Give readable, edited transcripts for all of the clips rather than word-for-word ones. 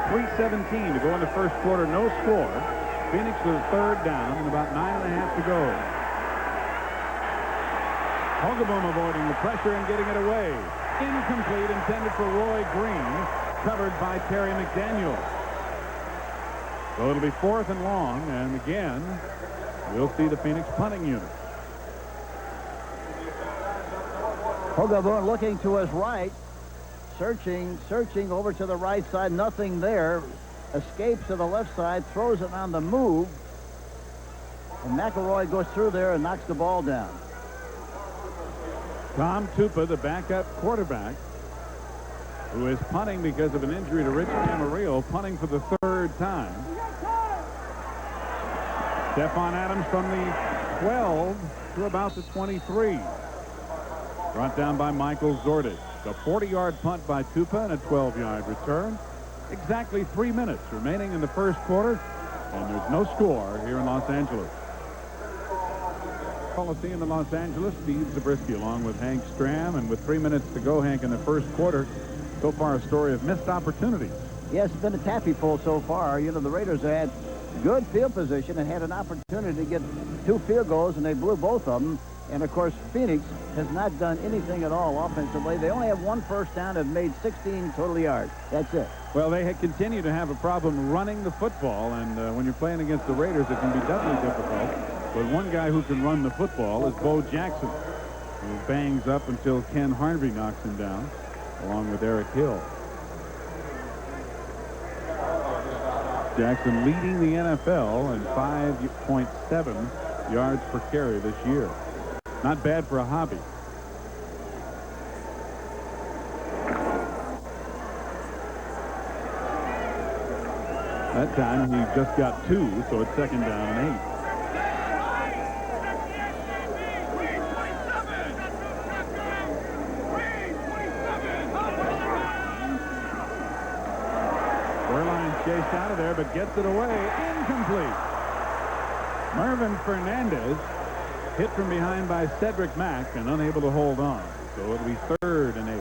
3:17 to go in the first quarter. No score. Phoenix with third down and about 9.5 to go. Hogaboom avoiding the pressure and getting it away. Incomplete, intended for Roy Green, covered by Terry McDaniel. So it'll be 4th and long, and again, we'll see the Phoenix punting unit. Hogaboom looking to his right, searching over to the right side, nothing there. Escapes to the left side, throws it on the move, and McElroy goes through there and knocks the ball down. Tom Tupa, the backup quarterback, who is punting because of an injury to Rich Camarillo, punting for the 3rd time. Stephon Adams from the 12 to about the 23. Brought down by Michael Zordich. A 40-yard punt by Tupa and a 12-yard return. Exactly 3 minutes remaining in the first quarter, and there's no score here in Los Angeles. Coliseum in Los Angeles, Steve Zabriskie along with Hank Stram, and with 3 minutes to go, Hank, in the first quarter, so far a story of missed opportunities. Yes, it's been a taffy pull so far. You know, the Raiders had good field position and had an opportunity to get 2 field goals, and they blew both of them. And, of course, Phoenix has not done anything at all offensively. They only have 1 first down and made 16 total yards. That's it. Well, they continue to have a problem running the football, and when you're playing against the Raiders, it can be doubly difficult. But one guy who can run the football is Bo Jackson, who bangs up until Ken Harvey knocks him down, along with Eric Hill. Jackson leading the NFL in 5.7 yards per carry this year. Not bad for a hobby. That time he just got 2, so it's 2nd down and 8. Chased out of there, but gets it away. Incomplete. Mervin Fernandez hit from behind by Cedric Mack and unable to hold on. So it'll be 3rd and 8.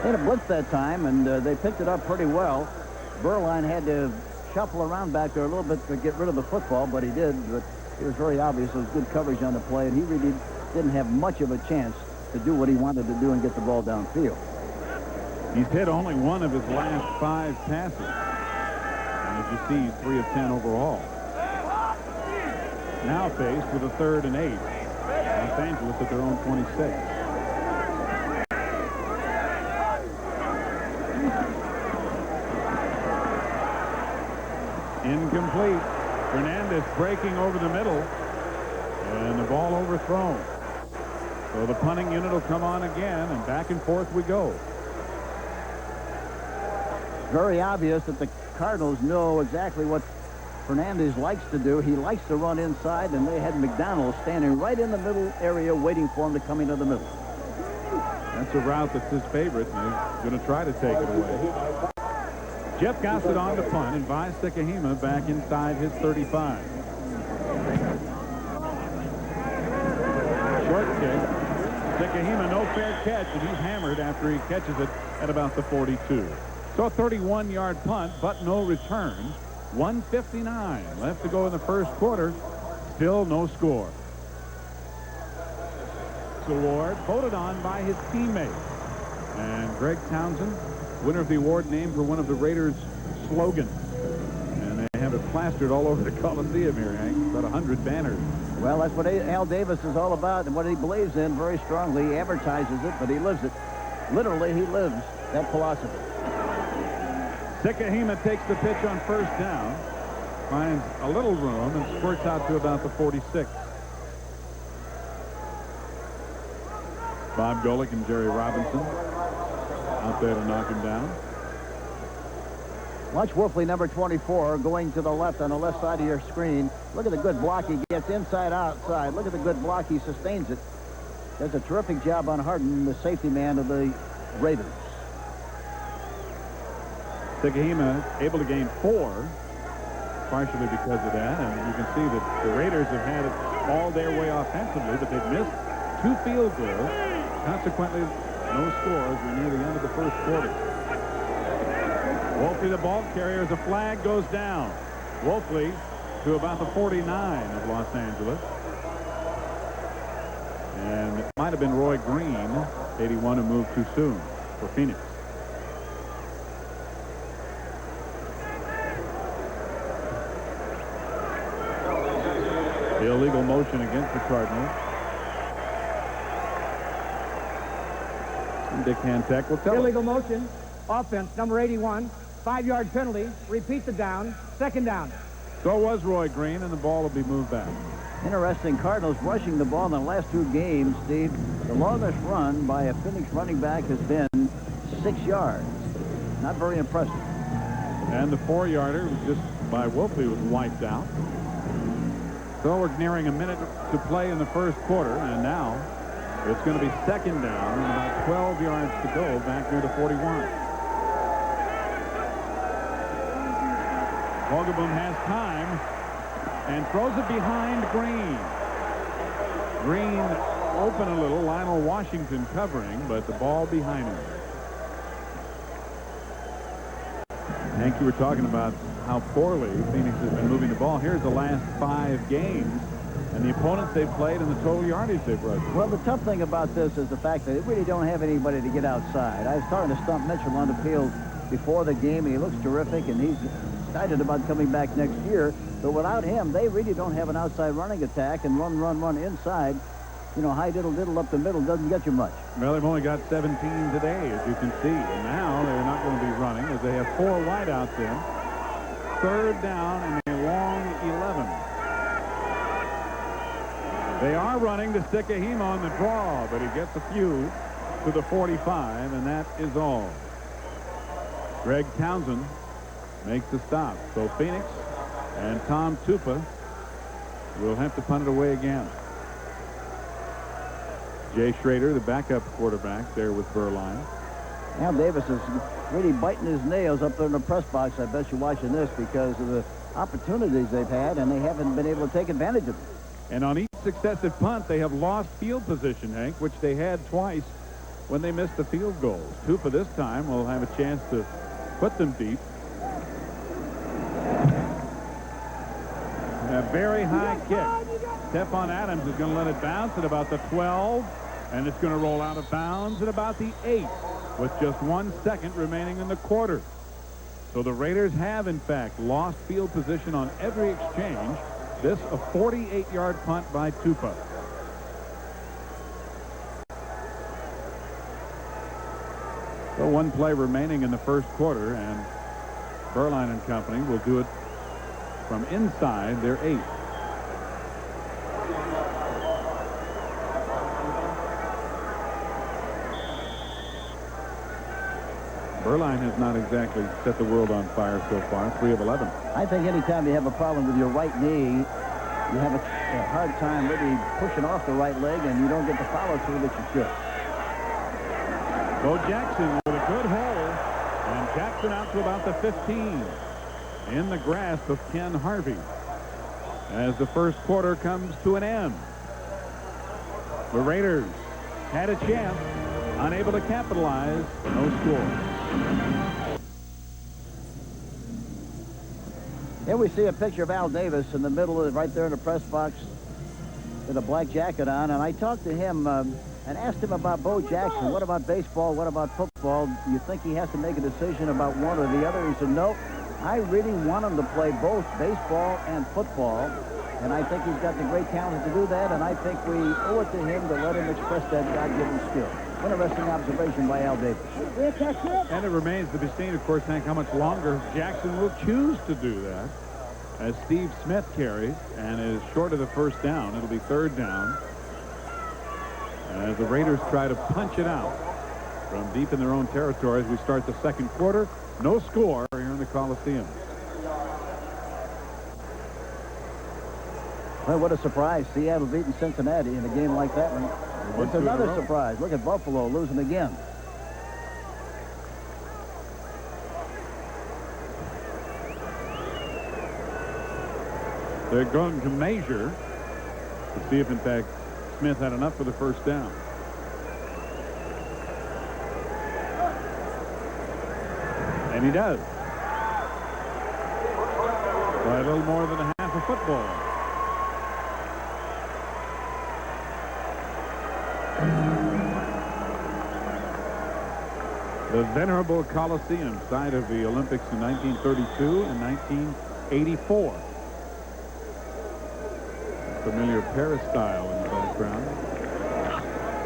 They had a blitz that time, and they picked it up pretty well. Berline had to shuffle around back there a little bit to get rid of the football, but he did. But it was very obvious there was good coverage on the play, and he really didn't have much of a chance to do what he wanted to do and get the ball downfield. He's hit only 1 of his last 5 passes. And as you see, he's 3 of 10 overall. Now faced with a 3rd and 8. Los Angeles at their own 26. Incomplete. Fernandez breaking over the middle. And the ball overthrown. So the punting unit will come on again, and back and forth we go. Very obvious that the Cardinals know exactly what Fernandez likes to do. He likes to run inside, and they had McDonald standing right in the middle area waiting for him to come into the middle. That's a route that's his favorite, and he's going to try to take it away. Jeff Gossett on to punt, and Vi Sekahima back inside his 35. Short kick. Sekahima, no fair catch, and he's hammered after he catches it at about the 42. So a 31-yard punt, but no return. 1:59 left to go in the first quarter. Still no score. Award voted on by his teammates. And Greg Townsend, winner of the award, named for one of the Raiders' slogans. And they have it plastered all over the Coliseum here, Hank. About 100 banners. Well, that's what Al Davis is all about and what he believes in very strongly. He advertises it, but he lives it. Literally, he lives that philosophy. Sekahima takes the pitch on first down, finds a little room, and squirts out to about the 46. Bob Golick and Jerry Robinson out there to knock him down. Watch Wolfley, number 24, going to the left on the left side of your screen. Look at the good block he gets inside, outside. Look at the good block. He sustains it. Does a terrific job on Harden, the safety man of the Raiders. Sekahima able to gain 4, partially because of that. And you can see that the Raiders have had it all their way offensively, but they've missed 2 field goals. Consequently, No scores. We're near the end of the first quarter. Wolfley, the ball carrier, as a flag goes down. Wolfley to about the 49 of Los Angeles. And it might have been Roy Green, 81, who moved too soon for Phoenix. Illegal motion against the Cardinals. And Dick Hantek will tell us. Illegal motion, offense, number 81, 5-yard penalty, repeat the down, second down. So was Roy Green, and the ball will be moved back. Interesting, Cardinals rushing the ball in the last 2 games, Steve. The longest run by a Phoenix running back has been 6 yards. Not very impressive. And the 4-yarder just by Wolfley was wiped out. So we're nearing a minute to play in the first quarter, and now it's going to be second down and about 12 yards to go back near the 41. Vogelboom has time and throws it behind Green. Green open a little. Lionel Washington covering, but the ball behind him. Hank, you were talking about how poorly Phoenix has been moving the ball. Here's the last 5 games and the opponents they've played and the total yardage they've rushed. Well, the tough thing about this is the fact that they really don't have anybody to get outside. I was talking to Stump Mitchell on the field before the game, and he looks terrific, and he's excited about coming back next year. But without him, they really don't have an outside running attack, and run inside. You know, high diddle up the middle doesn't get you much. Well, they've only got 17 today, as you can see. And now they're not going to be running as they have 4 wideouts in. Third down and a long 11. They are running to stick a Hema on the draw, but he gets a few to the 45, and that is all. Greg Townsend makes the stop. So Phoenix and Tom Tupa will have to punt it away again. Jay Schrader, the backup quarterback, there with Berline. Al Davis is really biting his nails up there in the press box. I bet you're watching this because of the opportunities they've had, and they haven't been able to take advantage of them. And on each successive punt, they have lost field position, Hank, which they had twice when they missed the field goals. Tupa this time will have a chance to put them deep. A very high kick. Stephon Adams is going to let it bounce at about the 12, and it's going to roll out of bounds at about the 8 with just 1 second remaining in the quarter. So the Raiders have, in fact, lost field position on every exchange. This a 48-yard punt by Tupa. So 1 play remaining in the first quarter, and Berline and company will do it from inside their 8. Berline has not exactly set the world on fire so far. 3 of 11. I think anytime you have a problem with your right knee, you have a hard time really pushing off the right leg, and you don't get the follow through that you should. Bo Jackson with a good hold, and Jackson out to about the 15 in the grasp of Ken Harvey as the first quarter comes to an end. The Raiders had a chance, unable to capitalize. No score. Here we see a picture of Al Davis in the middle of right there in the press box with a black jacket on, and I talked to him and asked him about Bo Jackson. What about baseball? What about football? Do you think he has to make a decision about one or the other? He said, no, I really want him to play both baseball and football, and I think he's got the great talent to do that, and I think we owe it to him to let him express that God-given skill. Interesting observation by Al Davis. And it remains to be seen, of course, Hank, how much longer Jackson will choose to do that as Steve Smith carries and is short of the first down. It'll be third down as the Raiders try to punch it out from deep in their own territory as we start the second quarter. No score here in the Coliseum. Well, what a surprise. Seattle beating Cincinnati in a game like that one. It's another surprise. Look at Buffalo losing again. They're going to measure to see if, in fact, Smith had enough for the first down. And he does. By a little more than a half a football. The venerable Coliseum, site of the Olympics in 1932 and 1984. Familiar peristyle in the background.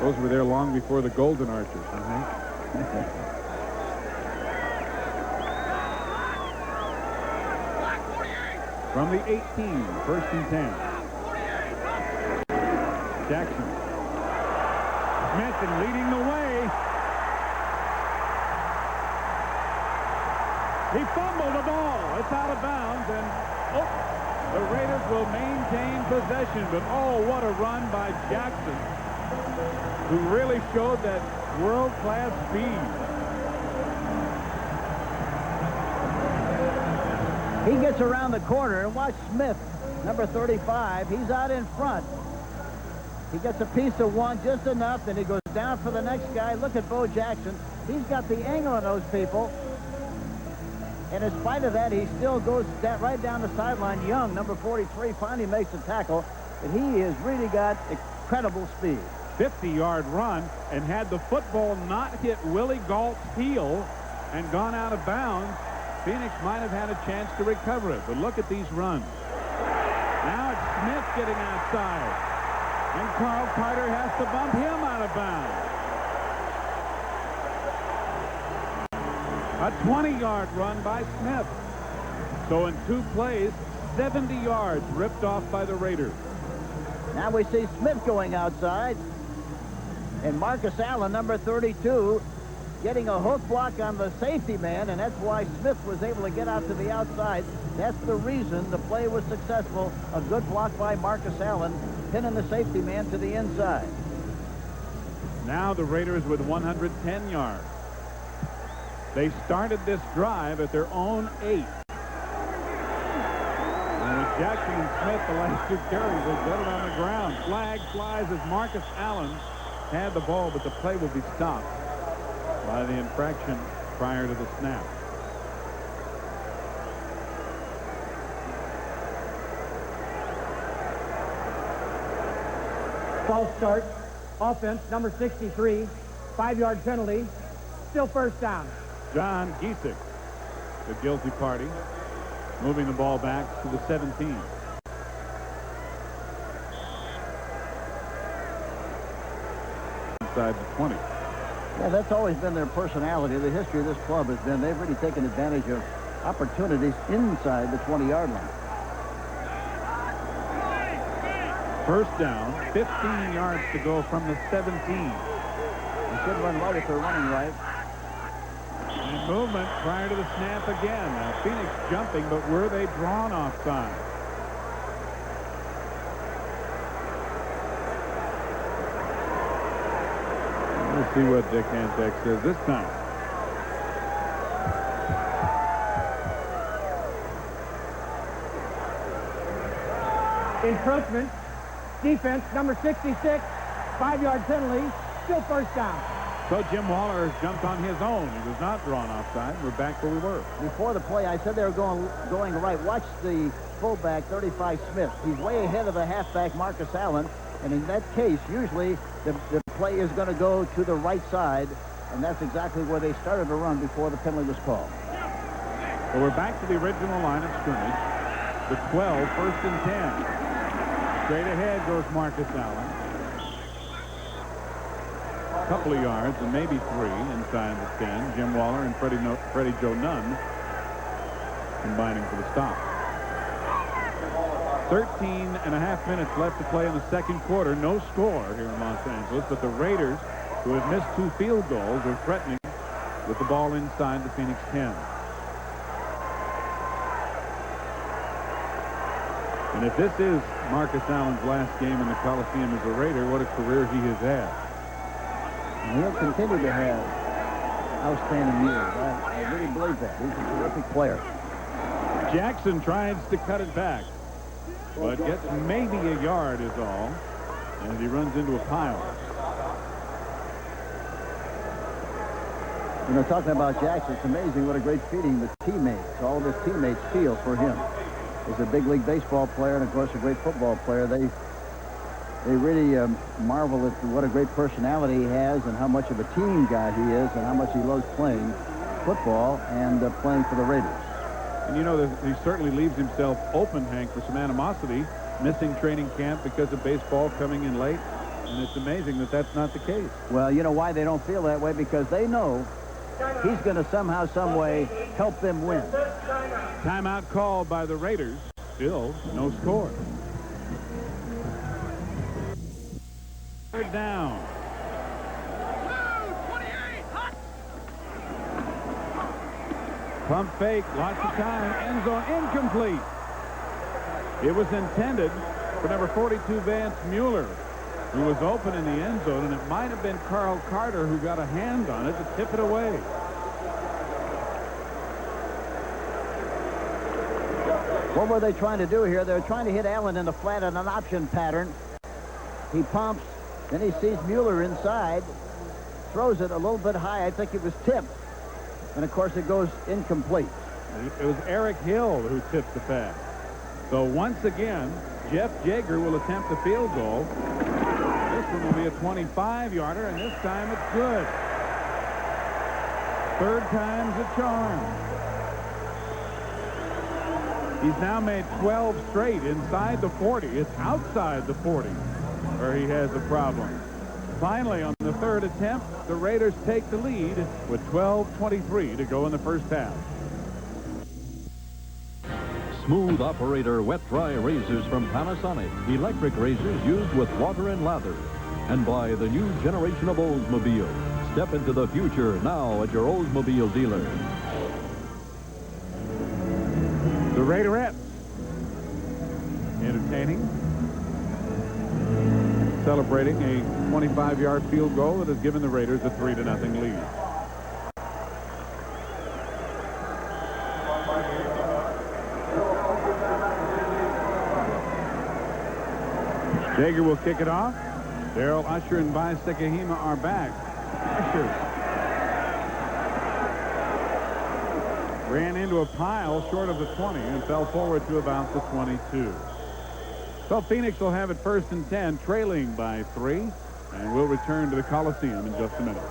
Those were there long before the Golden Arches, I think. From the 18, first and 10. Jackson. Smith leading the way. He fumbled the ball. It's out of bounds, and the Raiders will maintain possession. But what a run by Jackson, who really showed that world-class speed. He gets around the corner, and watch Smith, number 35. He's out in front. He gets a piece of one just enough, then he goes down for the next guy. Look at Bo Jackson. He's got the angle on those people. And in spite of that, he still goes right down the sideline. Young, number 43, finally makes a tackle. And he has really got incredible speed. 50-yard run, and had the football not hit Willie Galt's heel and gone out of bounds, Phoenix might have had a chance to recover it. But look at these runs. Now it's Smith getting outside. And Carl Carter has to bump him out of bounds. A 20-yard run by Smith. So in 2 plays, 70 yards ripped off by the Raiders. Now we see Smith going outside. And Marcus Allen, number 32, getting a hook block on the safety man, and that's why Smith was able to get out to the outside. That's the reason the play was successful. A good block by Marcus Allen, pinning the safety man to the inside. Now the Raiders with 110 yards. They started this drive at their own 8. And with Jackson and Smith, the last 2 carries, they got it on the ground. Flag flies as Marcus Allen had the ball, but the play will be stopped by the infraction prior to the snap. False start. Offense, number 63. 5-yard penalty. Still first down. John Giesick, the guilty party, moving the ball back to the 17. Inside the 20. Yeah, that's always been their personality. The history of this club has been they've really taken advantage of opportunities inside the 20-yard line. First down, 15 yards to go from the 17. They should run right if they're running right. And movement prior to the snap again. Now Phoenix jumping, but were they drawn offside? Let's see what Dick Antek says this time. Encroachment. Defense, number 66. 5-yard penalty. Still first down. So Jim Waller has jumped on his own. He was not drawn offside. We're back where we were. Before the play, I said they were going right. Watch the fullback, 35 Smith. He's way ahead of the halfback, Marcus Allen. And in that case, usually the play is going to go to the right side. And that's exactly where they started to run before the penalty was called. So we're back to the original line of scrimmage. The 12, first and 10. Straight ahead goes Marcus Allen. A couple of yards and maybe 3 inside the 10. Jim Waller and Freddie Joe Nunn combining for the stop. 13.5 minutes left to play in the second quarter. No score here in Los Angeles, but the Raiders, who have missed 2 field goals, are threatening with the ball inside the Phoenix 10. And if this is Marcus Allen's last game in the Coliseum as a Raider, what a career he has had. And he'll continue to have outstanding years. I really believe that. He's a terrific player. Jackson tries to cut it back, but gets maybe a yard is all, and he runs into a pile. You know, talking about Jackson, it's amazing what a great feeling the teammates, all of his teammates feel for him. He's a big league baseball player and, of course, a great football player. They really marvel at what a great personality he has and how much of a team guy he is and how much he loves playing football and playing for the Raiders. And, you know, he certainly leaves himself open, Hank, for some animosity, missing training camp because of baseball coming in late. And it's amazing that that's not the case. Well, you know why they don't feel that way? Because they know he's going to somehow, some way help them win. Timeout called by the Raiders. Still no score. Third down. Pump fake, lots of time, end zone incomplete. It was intended for number 42, Vance Mueller, who was open in the end zone, and it might have been Carl Carter who got a hand on it to tip it away. What were they trying to do here? They were trying to hit Allen in the flat on an option pattern. He pumps, then he sees Mueller inside, throws it a little bit high. I think it was tipped. And, of course, it goes incomplete. It was Eric Hill who tipped the pass. So once again, Jeff Jaeger will attempt the field goal. This one will be a 25-yarder, and this time it's good. Third time's a charm. He's now made 12 straight inside the 40. It's outside the 40 where he has a problem. Finally, on the third attempt, the Raiders take the lead with 12:23 to go in the first half. Smooth operator wet-dry razors from Panasonic. Electric razors used with water and lather. And by the new generation of Oldsmobile. Step into the future now at your Oldsmobile dealer. The Raiderettes entertaining. Celebrating a 25-yard field goal that has given the Raiders a 3-0 lead. Jaeger will kick it off. Darrell Usher and Bai Sekihima are back. Usher ran into a pile short of the 20 and fell forward to about the 22. So Phoenix will have it 1st and 10, trailing by 3, and we'll return to the Coliseum in just a minute.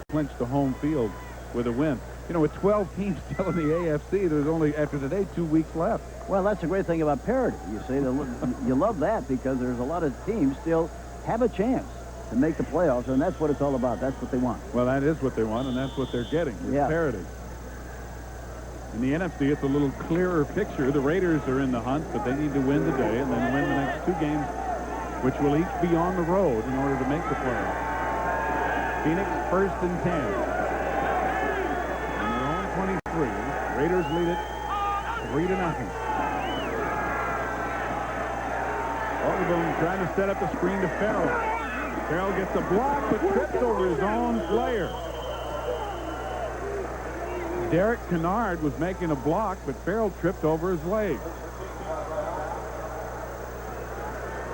Clinch the home field with a win. You know, with 12 teams still in the AFC, there's only, after today, 2 weeks left. Well, that's the great thing about parity. You see, you love that because there's a lot of teams still have a chance to make the playoffs, and that's what it's all about. That's what they want. Well, that is what they want, and that's what they're getting. It's parity. In the NFC, it's a little clearer picture. The Raiders are in the hunt, but they need to win today and then win the next 2 games, which will each be on the road in order to make the playoffs. Phoenix 1st and 10. On their own 23. Raiders lead it 3-0. Overboom trying to set up the screen to Farrell. Farrell gets a block, but trips over his own player. Derek Kennard was making a block, but Farrell tripped over his leg.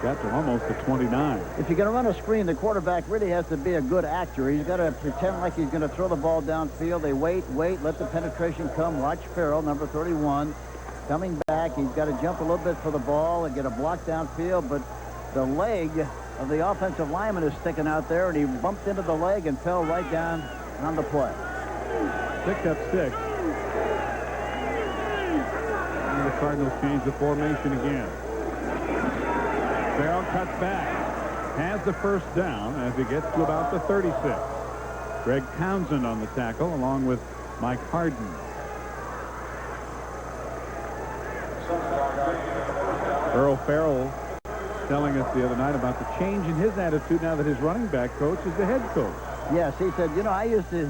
Got to almost the 29. If you're going to run a screen, the quarterback really has to be a good actor. He's got to pretend like he's going to throw the ball downfield. They wait, let the penetration come. Watch Farrell, number 31, coming back. He's got to jump a little bit for the ball and get a block downfield, but the leg of the offensive lineman is sticking out there, and he bumped into the leg and fell right down on the play. Picked up 6. And the Cardinals change the formation again. Farrell cuts back. Has the first down as he gets to about the 36. Greg Townsend on the tackle along with Mike Harden. Earl Farrell telling us the other night about the change in his attitude now that his running back coach is the head coach. Yes, he said, you know, I used to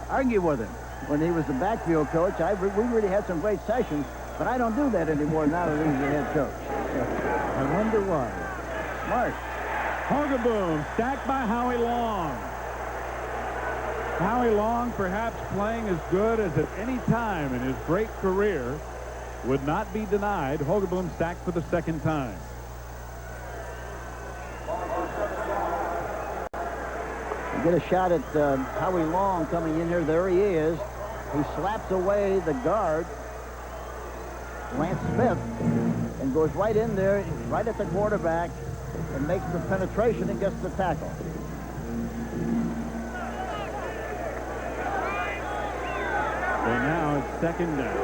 argue with him when he was the backfield coach. We really had some great sessions, but I don't do that anymore now that he's the head coach. I wonder why. Smart. Hogaboom stacked by Howie Long. Howie Long, perhaps playing as good as at any time in his great career, would not be denied. Hogaboom stacked for the second time. Get a shot at Howie Long coming in here. There he is. He slaps away the guard, Lance Smith, and goes right in there, right at the quarterback, and makes the penetration and gets the tackle. So now it's second down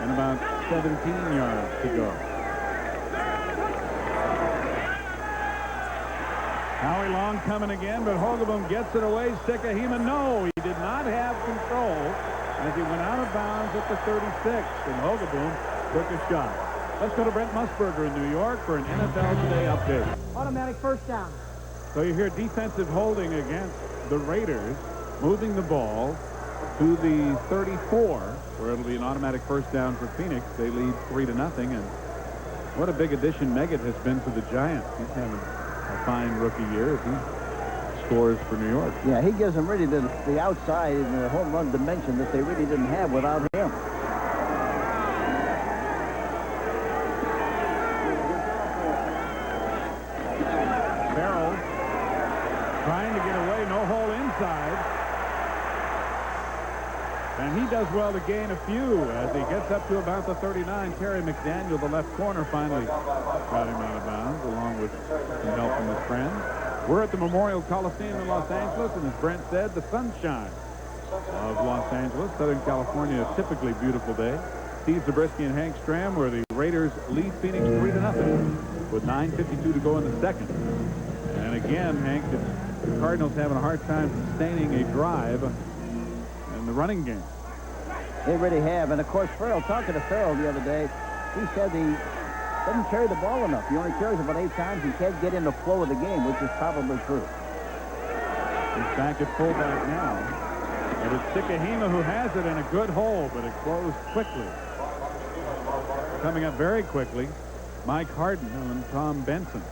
and about 17 yards to go. Howie Long coming again, but Hogeboom gets it away. Sikahema, no, he did not have control as he went out of bounds at the 36, and Hogeboom took a shot. Let's go to Brent Musburger in New York for an NFL Today update. Automatic first down. So you hear defensive holding against the Raiders, moving the ball to the 34, where it'll be an automatic first down for Phoenix. They lead 3-0, and what a big addition Meggett has been to the Giants. He's having a fine rookie year as he scores for New York. Yeah, he gives them really the outside and the home run dimension that they really didn't have without him. Farrell trying to get away, no hole inside. And he does well to gain a few as he gets up to about the 39. Terry McDaniel, the left corner, finally got him out of bounds along with some help from his friends. We're at the Memorial Coliseum in Los Angeles, and as Brent said, the sunshine of Los Angeles, Southern California, a typically beautiful day. Steve Zabriskie and Hank Stram, where the Raiders lead Phoenix 3-0 with 9:52 to go in the second. And again, Hank, the Cardinals having a hard time sustaining a drive in the running game. They really have. And, of course, Farrell, talking to Farrell the other day, he said he doesn't carry the ball enough. He only carries about 8 times. He can't get in the flow of the game, which is probably true. He's back at fullback now. And it's Sikahema who has it in a good hole, but it closed quickly. Coming up very quickly, Mike Harden and Tom Benson.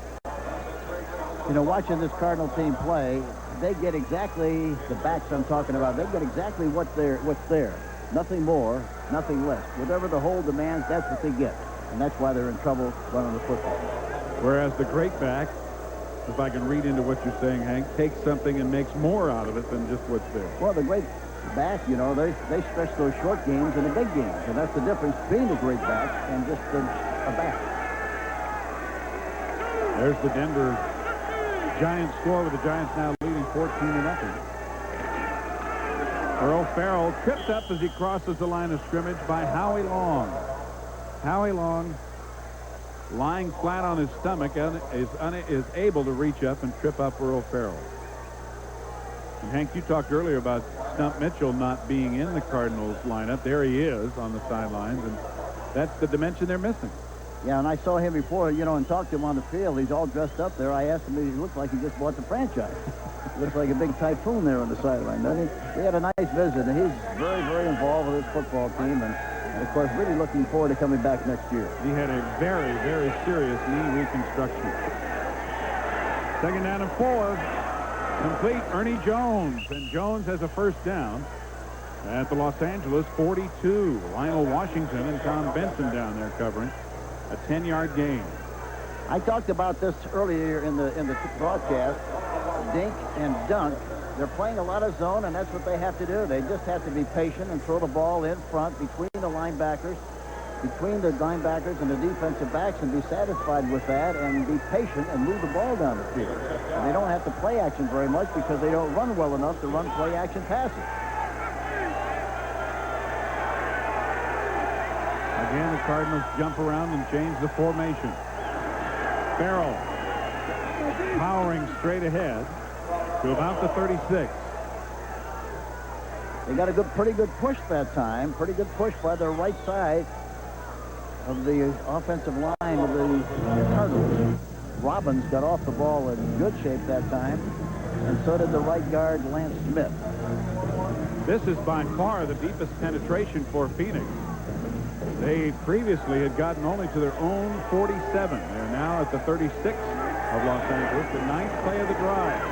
You know, watching this Cardinal team play, they get exactly the backs I'm talking about. They get exactly what's there. Nothing more, nothing less. Whatever the hole demands, that's what they get. And that's why they're in trouble running the football. Whereas the great back, if I can read into what you're saying, Hank, takes something and makes more out of it than just what's there. Well, the great back, you know, they stretch those short games into big games. And that's the difference between the great back and just a back. There's the Denver Giants score, with the Giants now leading 14-0. Earl Farrell tripped up as he crosses the line of scrimmage by Howie Long. Howie Long, lying flat on his stomach, is able to reach up and trip up Earl Farrell. And Hank, you talked earlier about Stump Mitchell not being in the Cardinals lineup. There he is on the sidelines, and that's the dimension they're missing. Yeah, and I saw him before, you know, and talked to him on the field. He's all dressed up there. I asked him, he looked like he just bought the franchise. Looks like a big typhoon there on the sideline, doesn't he? We had a nice visit, and he's very, very involved with his football team, and of course, really looking forward to coming back next year. He had a very, very serious knee reconstruction. Second down and 4. Complete, Ernie Jones, and Jones has a first down at the Los Angeles 42. Lionel Washington and Tom Benson down there covering. A 10-yard gain. I talked about this earlier in the broadcast. Dink and Dunk, they're playing a lot of zone, and that's what they have to do. They just have to be patient and throw the ball in front between the linebackers and the defensive backs, and be satisfied with that and be patient and move the ball down the field. And they don't have to play action very much because they don't run well enough to run play action passes. Again, the Cardinals jump around and change the formation. Farrell powering straight ahead to about the 36. They got a pretty good push that time. Pretty good push by the right side of the offensive line of the Cardinals. Robbins got off the ball in good shape that time, and so did the right guard, Lance Smith. This is by far the deepest penetration for Phoenix. They previously had gotten only to their own 47. They're now at the 36 of Los Angeles, the 9th play of the drive.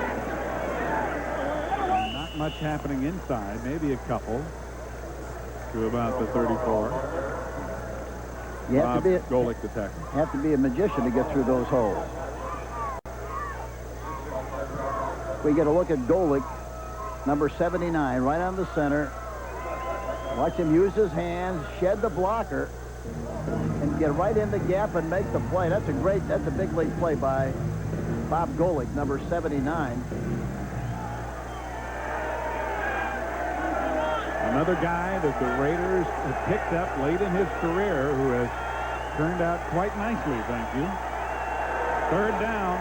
Not much happening inside, maybe a couple to about the 34. You have to be Golick, the tackle. Have to be a magician to get through those holes. We get a look at Golick, number 79, right on the center. Watch him use his hands, shed the blocker, and get right in the gap and make the play. That's a big league play by Bob Golick, number 79. Another guy that the Raiders have picked up late in his career who has turned out quite nicely, thank you. Third down,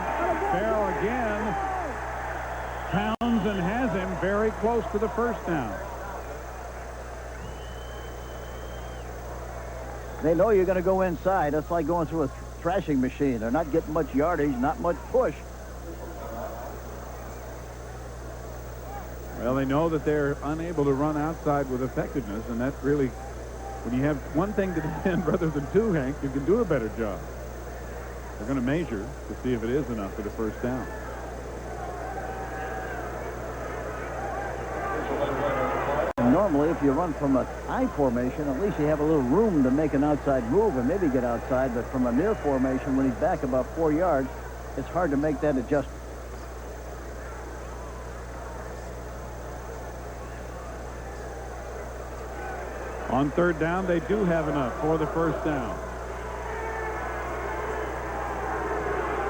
Farrell again. Townsend has him very close to the first down. They know you're going to go inside. That's like going through a thrashing machine. They're not getting much yardage, not much push. Well, they know that they're unable to run outside with effectiveness, and that's really, when you have one thing to defend rather than two, Hank, you can do a better job. They're going to measure to see if it is enough for the first down. Normally, if you run from an I formation, at least you have a little room to make an outside move and maybe get outside. But from a near formation, when he's back about 4 yards, it's hard to make that adjustment. On third down, they do have enough for the first down.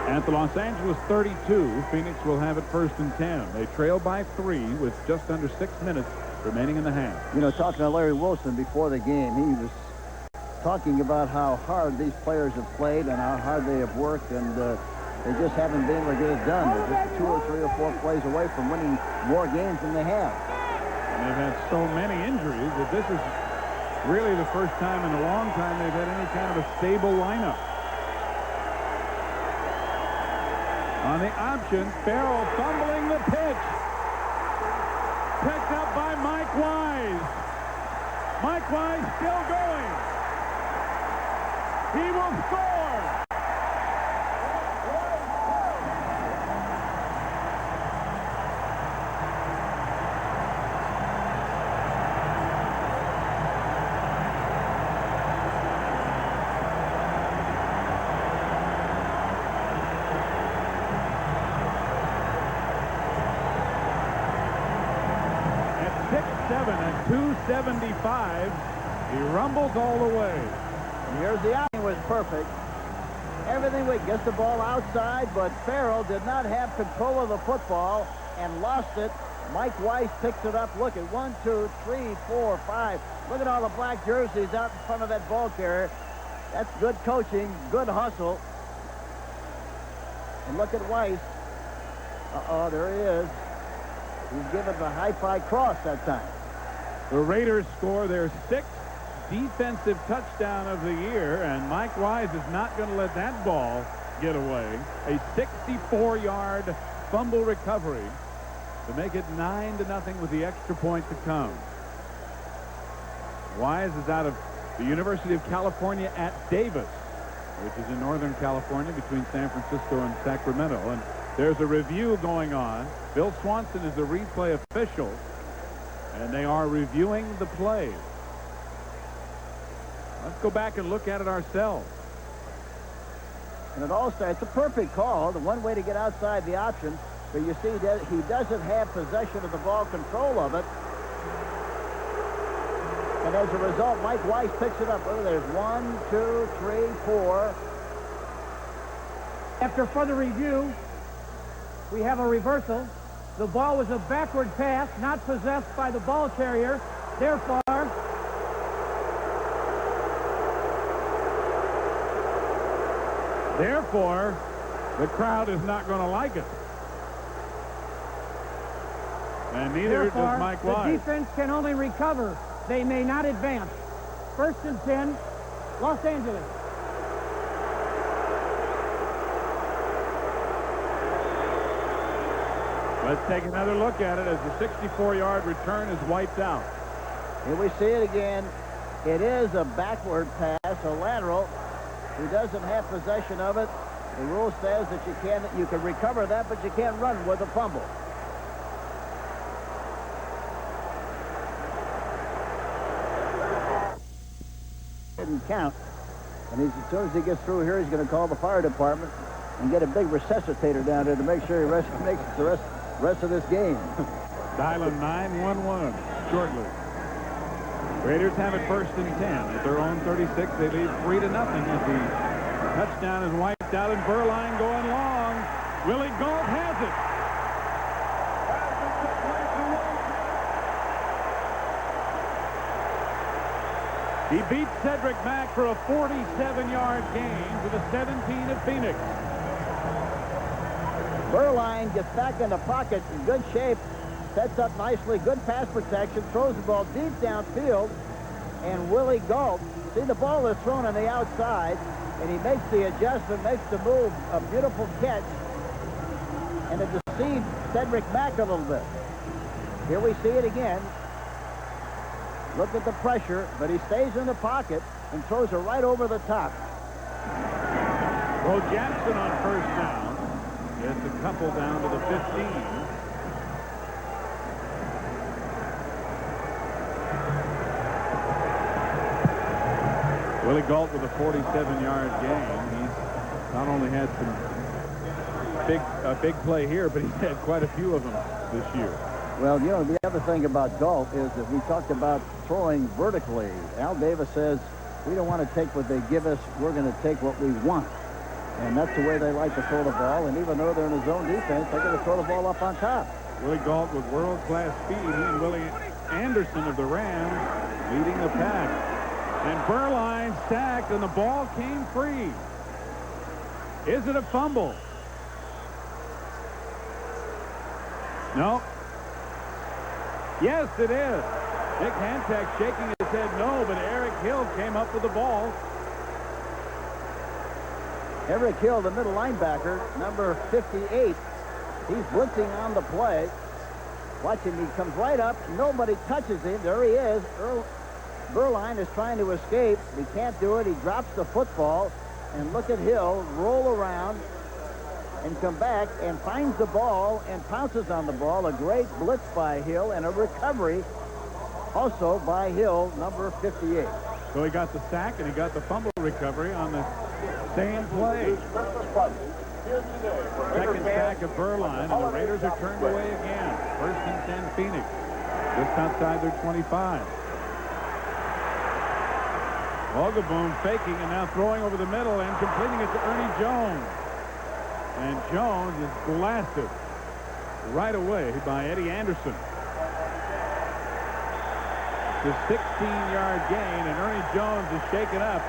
At the Los Angeles 32, Phoenix will have it first and 10. They trail by 3 with just under 6 minutes remaining in the half. You know, talking to Larry Wilson before the game, he was talking about how hard these players have played and how hard they have worked, and they just haven't been able to get it done. They're just 2 or 3 or 4 plays away from winning more games than they have. And they've had so many injuries that this is really the first time in a long time they've had any kind of a stable lineup. On the option, Farrell fumbling the pitch. Picked up by Mike Wise. Mike Wise still going. He will score. At 6'7" and 275, he rumbles all the way. And here's the outing was perfect. Everything we gets the ball outside, but Farrell did not have control of the football and lost it. Mike Weiss picks it up. Look at 1, 2, 3, 4, 5. Look at all the black jerseys out in front of that ball carrier. That's good coaching, good hustle. And look at Weiss. Uh-oh, there he is. He's given the high-five cross that time. The Raiders score their 6th defensive touchdown of the year, and Mike Wise is not going to let that ball get away. A 64-yard fumble recovery to make it 9-0 with the extra point to come. Wise is out of the University of California at Davis, which is in Northern California between San Francisco and Sacramento. And there's a review going on. Bill Swanson is the replay official, and they are reviewing the play. Let's go back and look at it ourselves. And it all starts, it's a perfect call, the one way to get outside the option, but you see that he doesn't have possession of the ball, control of it. And as a result, Mike Weiss picks it up. Look, there's 1, 2, 3, 4. After further review, we have a reversal. The ball was a backward pass, not possessed by the ball carrier. Therefore, the crowd is not going to like it. And neither does Mike Wise. The defense can only recover. They may not advance. First and 10, Los Angeles. Let's take another look at it as the 64-yard return is wiped out. Here we see it again. It is a backward pass, a lateral. He doesn't have possession of it. The rule says that you can recover that, but you can't run with a fumble. Didn't count. And as soon as he gets through here, he's going to call the fire department and get a big resuscitator down there to make sure he makes it the rest of this game. Dial 911 shortly. Raiders have it 1st and 10 at their own 36. They lead 3-0 as the touchdown is wiped out, and Burline going long. Willie Gault has it. He beats Cedric Mack for a 47-yard gain to the 17 of Phoenix. Burline gets back in the pocket in good shape, sets up nicely, good pass protection, throws the ball deep downfield, and Willie Gault, see the ball is thrown on the outside, and he makes the adjustment, makes the move, a beautiful catch, and it deceived Cedric Mack a little bit. Here we see it again. Look at the pressure, but he stays in the pocket and throws it right over the top. Bo Jackson on 1st down. Gets a couple down to the 15. Willie Gault with a 47-yard gain. He's not only had some big play here, but he's had quite a few of them this year. Well, you know, the other thing about Gault is that we talked about throwing vertically. Al Davis says, we don't want to take what they give us. We're going to take what we want. And that's the way they like to throw the ball. And even though they're in a zone defense, they're going to throw the ball up on top. Willie Gault with world-class speed. He and Willie Anderson of the Rams leading the pack. And Burline sacked, and the ball came free. Is it a fumble? No. Yes, it is. Nick Hantak shaking his head no, but Eric Hill came up with the ball. Eric Hill, the middle linebacker, number 58. He's blitzing on the play. Watch him. He comes right up. Nobody touches him. There he is. Burline is trying to escape. He can't do it. He drops the football. And look at Hill roll around and come back and finds the ball and pounces on the ball. A great blitz by Hill and a recovery also by Hill, number 58. So he got the sack and he got the fumble recovery on the same play. Second sack of Burline, and the Raiders are turned away again. 1st and 10 Phoenix, just outside their 25. Hogaboom faking and now throwing over the middle and completing it to Ernie Jones. And Jones is blasted right away by Eddie Anderson. The 16-yard gain, and Ernie Jones is shaken up.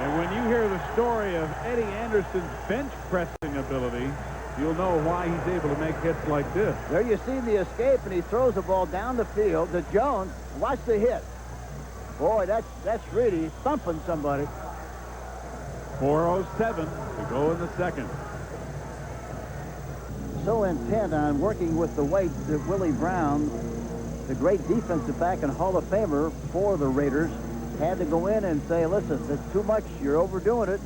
And when you hear the story of Eddie Anderson's bench pressing ability, you'll know why he's able to make hits like this. There you see the escape, and he throws the ball down the field to Jones. Watch the hit. Boy, that's really thumping somebody. 4:07 to go in the second. So intent on working with the weight that Willie Brown, the great defensive back and Hall of Famer for the Raiders, had to go in and say, listen, that's too much. You're overdoing it.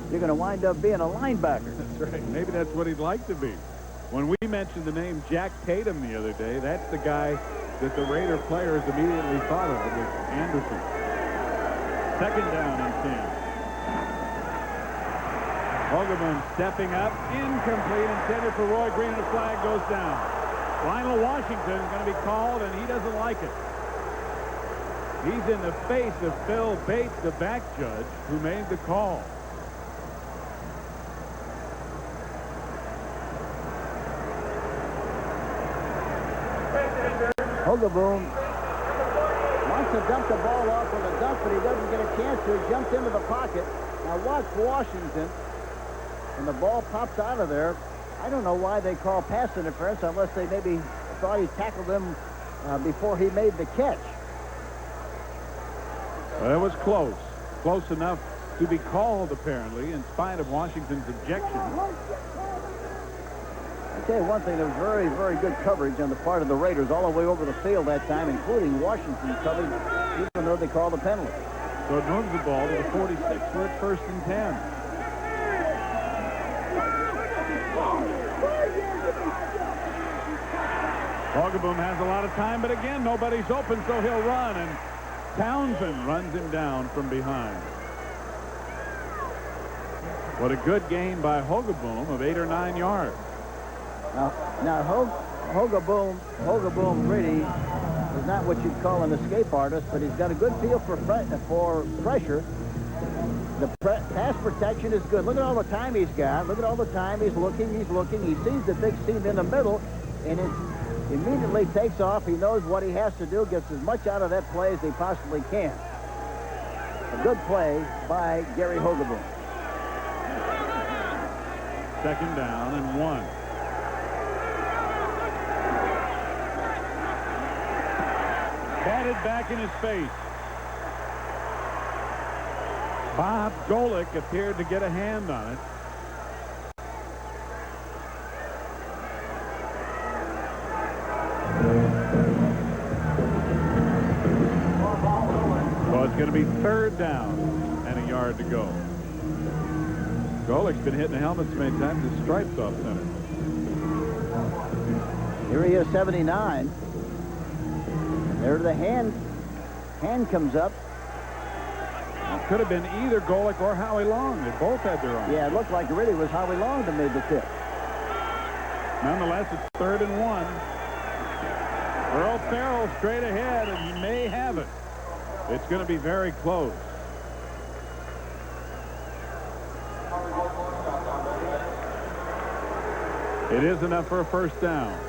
You're going to wind up being a linebacker. That's right. Maybe that's what he'd like to be. When we mentioned the name Jack Tatum the other day, that's the guy that the Raider players immediately thought of, was Anderson. 2nd down and 10. Hogaboom stepping up, incomplete, intended for Roy Green, and the flag goes down. Lionel Washington is going to be called, and he doesn't like it. He's in the face of Phil Bates, the back judge, who made the call. Hogaboom wants to dump the ball off with a dump, but he doesn't get a chance to. He jumps into the pocket. Now watch Washington, and the ball pops out of there. I don't know why they call pass interference unless they maybe thought he tackled him before he made the catch. Well, it was close. Close enough to be called, apparently, in spite of Washington's objection. I'll tell you one thing, there was very, very good coverage on the part of the Raiders all the way over the field that time, including Washington's coverage, even though they called the penalty. So it moves the ball to the 46. We're at 1st and 10. Hogaboom has a lot of time, but again, nobody's open, so he'll run, and Townsend runs him down from behind. What a good gain by Hogaboom of 8 or 9 yards. Now, Now, Hogaboom really is not what you'd call an escape artist, but he's got a good feel for pressure. The pass protection is good. Look at all the time he's got. Look at all the time he's looking. He sees the big seam in the middle, and it immediately takes off. He knows what he has to do, gets as much out of that play as he possibly can. A good play by Gary Hogaboom. 2nd down and 1. Batted back in his face. Bob Golick appeared to get a hand on it. So it's going to be 3rd down and a yard to go. Golick's been hitting the helmet so many times his stripes off center. Here he is, 79. There the hand comes up. It could have been either Golick or Howie Long. They both had their own. Yeah, it looked like it really was Howie Long that made the tip. Nonetheless, it's 3rd and 1. Earl Farrell straight ahead, and he may have it. It's going to be very close. It is enough for a 1st down.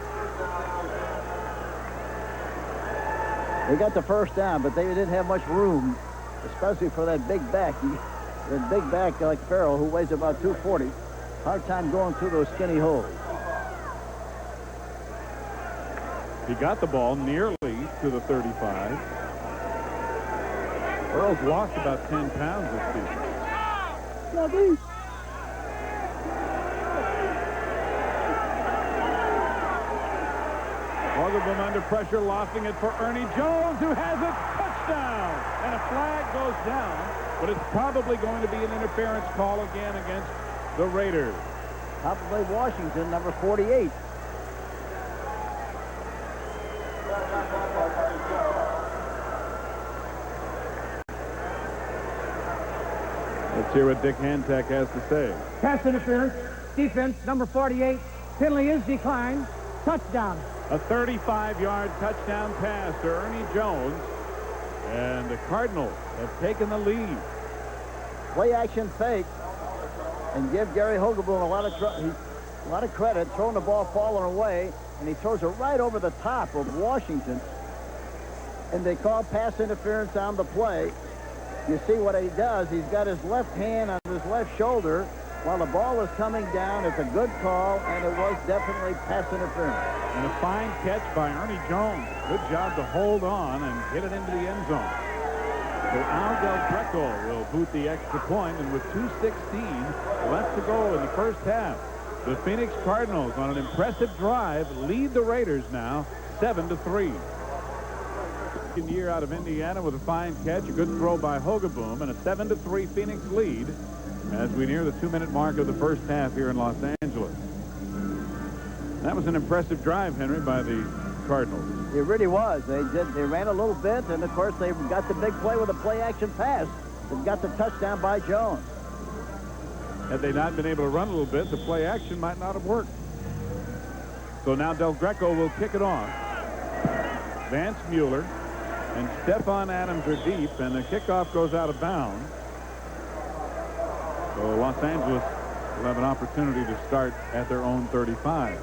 They got the 1st down, but they didn't have much room, especially for that big back. That big back like Farrell, who weighs about 240. Hard time going through those skinny holes. He got the ball nearly to the 35. Earl's lost about 10 pounds this season. Hogaboom under pressure, lofting it for Ernie Jones, who has a touchdown. And a flag goes down, but it's probably going to be an interference call again against the Raiders. Probably Washington, number 48. Let's hear what Dick Hantak has to say. Pass interference. Defense, number 48. Penalty is declined. Touchdown. A 35-yard touchdown pass to Ernie Jones. And the Cardinals have taken the lead. Play action fake. And give Gary Hogaboom a lot of credit, throwing the ball falling away, and he throws it right over the top of Washington. And they call pass interference on the play. You see what he does. He's got his left hand on his left shoulder while the ball is coming down. It's a good call, and it was definitely pass interference. And a fine catch by Ernie Jones. Good job to hold on and hit it into the end zone. So Al Del Greco will boot the extra point, and with 2:16 left to go in the first half, the Phoenix Cardinals, on an impressive drive, lead the Raiders now 7-3. Second year out of Indiana with a fine catch, a good throw by Hogaboom, and a 7-3 Phoenix lead as we near the 2-minute mark of the first half here in Los Angeles. That was an impressive drive, Henry, by the Cardinals. It really was. They ran a little bit, and of course they got the big play with a play action pass. They got the touchdown by Jones. Had they not been able to run a little bit, the play action might not have worked. So now Del Greco will kick it off. Vance Mueller and Stephon Adams are deep, and the kickoff goes out of bounds. So Los Angeles will have an opportunity to start at their own 35.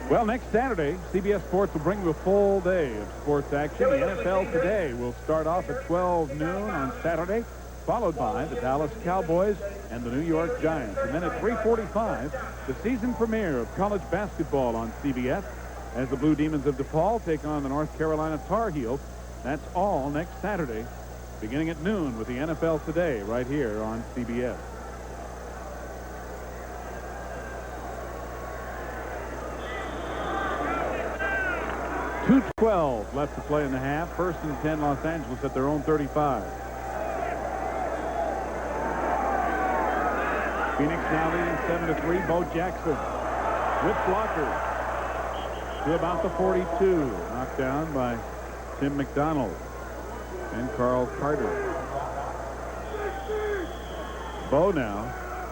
Well, next Saturday, CBS Sports will bring you a full day of sports action. The NFL Today will start off at 12 noon on Saturday, followed by the Dallas Cowboys and the New York Giants. And then at 3:45, the season premiere of college basketball on CBS as the Blue Demons of DePaul take on the North Carolina Tar Heels. That's all next Saturday, beginning at noon with the NFL Today right here on CBS. .212 left to play in the half. 1st and 10 Los Angeles at their own 35. Phoenix now leading 7-3. Bo Jackson with blockers to about the 42. Knocked down by Tim McDonald and Carl Carter. Bo now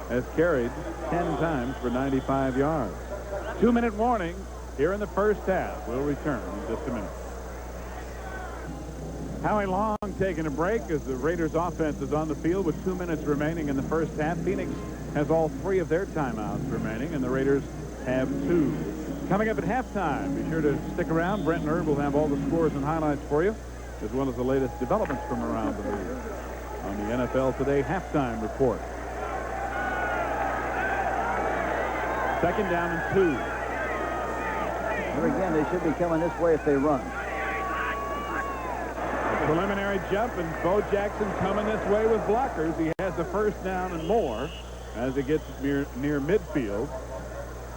has carried 10 times for 95 yards. 2-minute warning here in the first half. We'll return in just a minute. Howie Long taking a break as the Raiders offense is on the field with 2 minutes remaining in the first half. Phoenix has all 3 of their timeouts remaining, and the Raiders have 2. Coming up at halftime, be sure to stick around. Brent and Herb will have all the scores and highlights for you, as well as the latest developments from around the league on the NFL Today halftime report. Second down and 2. Here again, they should be coming this way if they run. Preliminary jump, and Bo Jackson coming this way with blockers. He has the first down and more as it gets near midfield.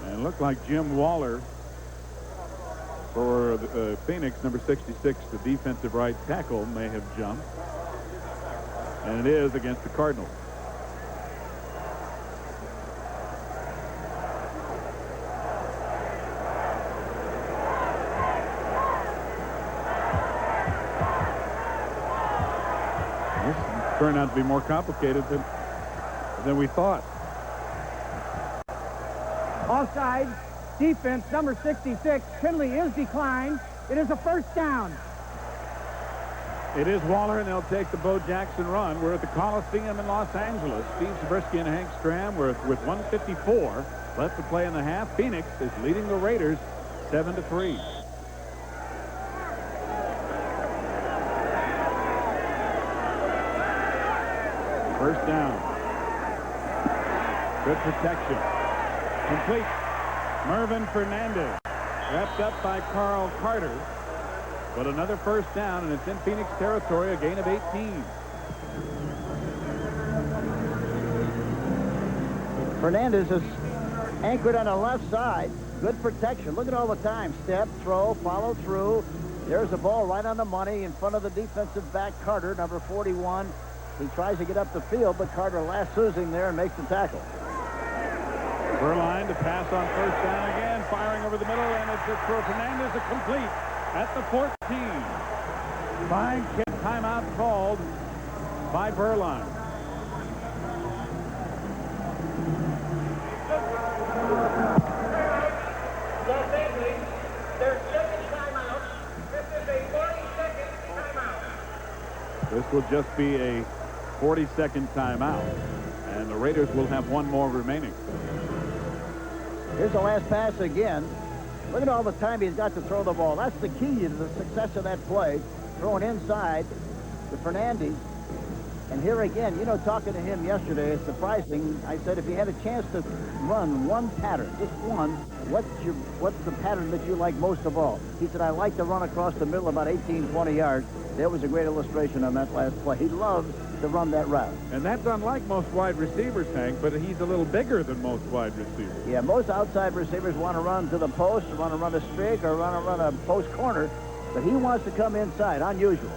And it looked like Jim Waller for Phoenix, number 66, the defensive right tackle, may have jumped. And it is against the Cardinals. Turned out to be more complicated than we thought. Offside, defense, number 66. Finley is declined. It is a first down. It is Waller, and they'll take the Bo Jackson run. We're at the Coliseum in Los Angeles. Steve Zabriskie and Hank Stram with 1:54 left to play in the half. Phoenix is leading the Raiders 7-3. First down. Good protection. Complete. Mervin Fernandez. Wrapped up by Carl Carter. But another first down, and it's in Phoenix territory, a gain of 18. Fernandez is anchored on the left side. Good protection. Look at all the time. Step, throw, follow through. There's the ball right on the money in front of the defensive back, Carter, number 41. He tries to get up the field, but Carter lassos him there and makes the tackle. Berline to pass on first down again, firing over the middle, and it's for Fernandez, a complete at the 14. 5 timeout called by Berline. Los Angeles, their second timeout. This is a 40-second timeout. This will just be a 40-second timeout, and the Raiders will have 1 more remaining. Here's the last pass again. Look at all the time he's got to throw the ball. That's the key to the success of that play. Throwing inside to Fernandez. And here again, you know, talking to him yesterday, it's surprising. I said, if you had a chance to run one pattern, just one, what's the pattern that you like most of all? He said, I like to run across the middle about 18, 20 yards. That was a great illustration on that last play. He loves to run that route. And that's unlike most wide receivers, Hank, but he's a little bigger than most wide receivers. Yeah, most outside receivers want to run to the post, want to run a streak, or want to run a post corner, but he wants to come inside. Unusual.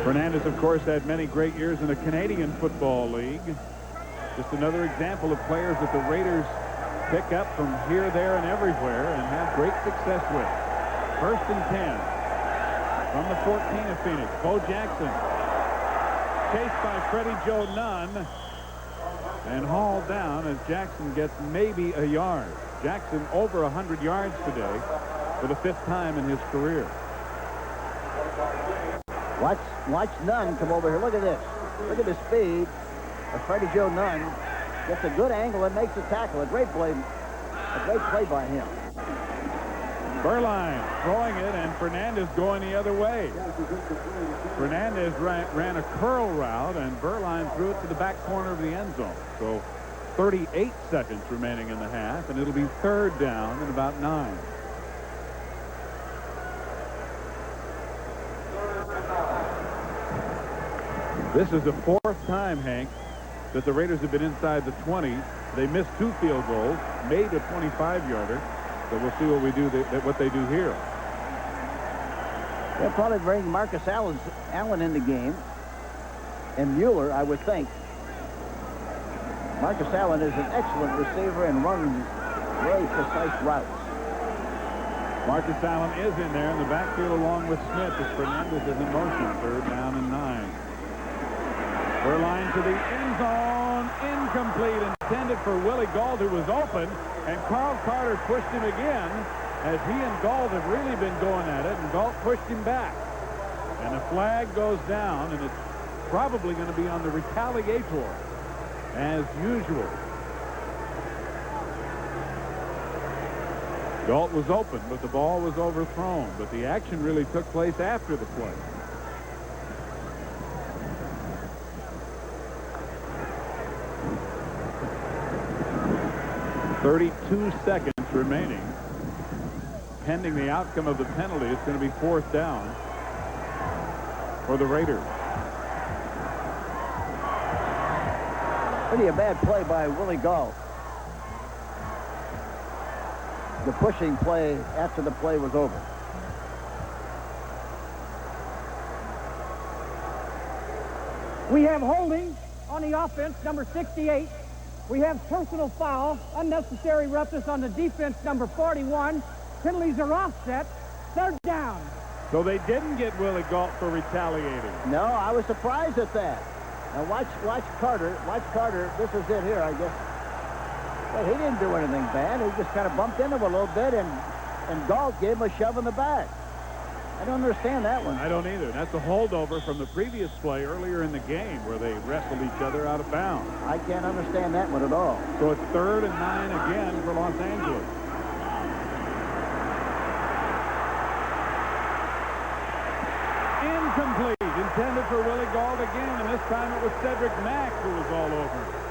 Fernandez, of course, had many great years in the Canadian Football League. Just another example of players that the Raiders pick up from here, there, and everywhere and have great success with. First and 10 from the 14 of Phoenix. Bo Jackson chased by Freddie Joe Nunn and hauled down as Jackson gets maybe a yard. Jackson over 100 yards today for the 5th time in his career. Watch Nunn come over here. Look at this. Look at the speed of Freddie Joe Nunn. Gets a good angle and makes a tackle. A great play by him. Berline throwing it, and Fernandez going the other way. Fernandez ran a curl route, and Berline threw it to the back corner of the end zone. So 38 seconds remaining in the half, and it'll be 3rd down and about 9. This is the 4th time, Hank, that the Raiders have been inside the 20. They missed 2 field goals, made a 25-yarder. So we'll see what they do here. They'll probably bring Marcus Allen in the game, and Mueller, I would think. Marcus Allen is an excellent receiver and runs very precise routes. Marcus Allen is in there in the backfield along with Smith as Fernandez is in motion. 3rd down and 9. Berline to the end zone. Incomplete. Intended for Willie Gault, who was open. And Carl Carter pushed him again, as he and Gault have really been going at it. And Gault pushed him back. And the flag goes down, and it's probably going to be on the retaliator, as usual. Gault was open, but the ball was overthrown. But the action really took place after the play. .32 seconds remaining. Pending the outcome of the penalty, it's going to be 4th down for the Raiders. Pretty a bad play by Willie Gault. The pushing play after the play was over. We have holding on the offense, number 68. We have personal foul, unnecessary roughness on the defense, number 41. Penalties are offset. 3rd down. So they didn't get Willie Gault for retaliating. No, I was surprised at that. Now watch Carter. Watch Carter. This is it here, I guess. Well, he didn't do anything bad. He just kind of bumped into him a little bit, and Gault gave him a shove in the back. I don't understand that one. I don't either. That's a holdover from the previous play earlier in the game where they wrestled each other out of bounds. I can't understand that one at all. So it's 3rd and 9 again for Los Angeles. Incomplete. Intended for Willie Gault again, and this time it was Cedric Mack who was all over him.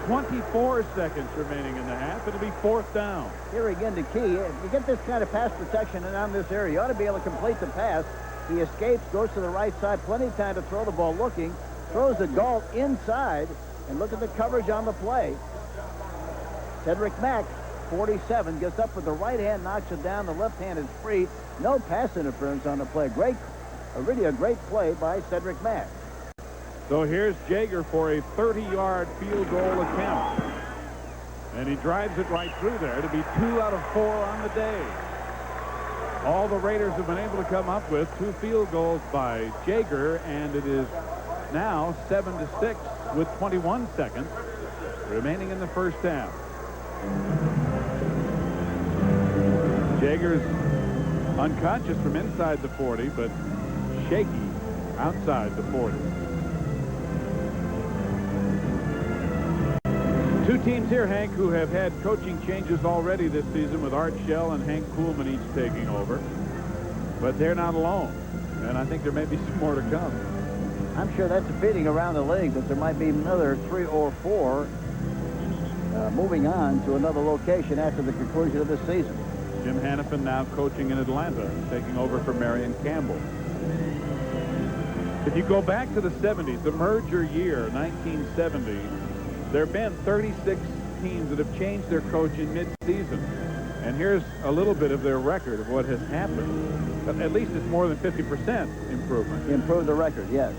24 seconds remaining in the half. It'll be 4th down. Here again, the key. If you get this kind of pass protection around this area, you ought to be able to complete the pass. He escapes, goes to the right side, plenty of time to throw the ball looking, throws the Gault inside, and look at the coverage on the play. Cedric Mack, 47, gets up with the right hand, knocks it down. The left hand is free. No pass interference on the play. Really a great play by Cedric Mack. So here's Jaeger for a 30-yard field goal attempt. And he drives it right through there to be 2 out of 4 on the day. All the Raiders have been able to come up with 2 field goals by Jaeger, and it is now 7-6 with 21 seconds remaining in the first half. Jaeger's unconscious from inside the 40, but shaky outside the 40. 2 teams here, Hank, who have had coaching changes already this season, with Art Shell and Hank Kuhlman each taking over. But they're not alone, and I think there may be some more to come. I'm sure that's defeating around the league, that there might be another 3 or 4 moving on to another location after the conclusion of this season. Jim Hannafin now coaching in Atlanta, taking over for Marion Campbell. If you go back to the 70s, the merger year, 1970, there have been 36 teams that have changed their coach in mid-season. And here's a little bit of their record of what has happened. But at least it's more than 50% improvement. Improved the record, yes.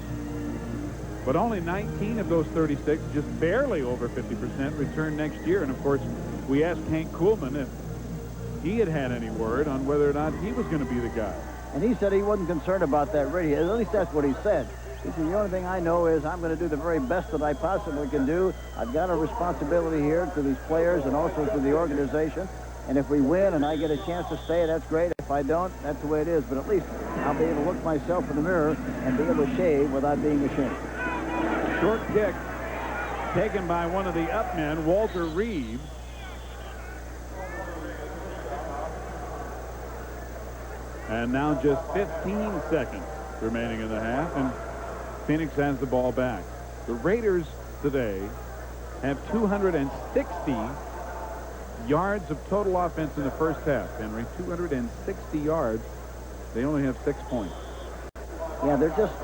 But only 19 of those 36, just barely over 50%, return next year. And, of course, we asked Hank Kuhlman if he had any word on whether or not he was going to be the guy. And he said he wasn't concerned about that really. At least that's what he said. He said, the only thing I know is I'm going to do the very best that I possibly can do. I've got a responsibility here to these players and also to the organization. And if we win and I get a chance to stay, that's great. If I don't, that's the way it is. But at least I'll be able to look myself in the mirror and be able to shave without being ashamed. Short kick taken by one of the up men, Walter Reeves. And now just 15 seconds remaining in the half, and Phoenix has the ball back. The Raiders today have 260 yards of total offense in the first half. Henry, 260 yards. They only have 6 points. Yeah, they're just,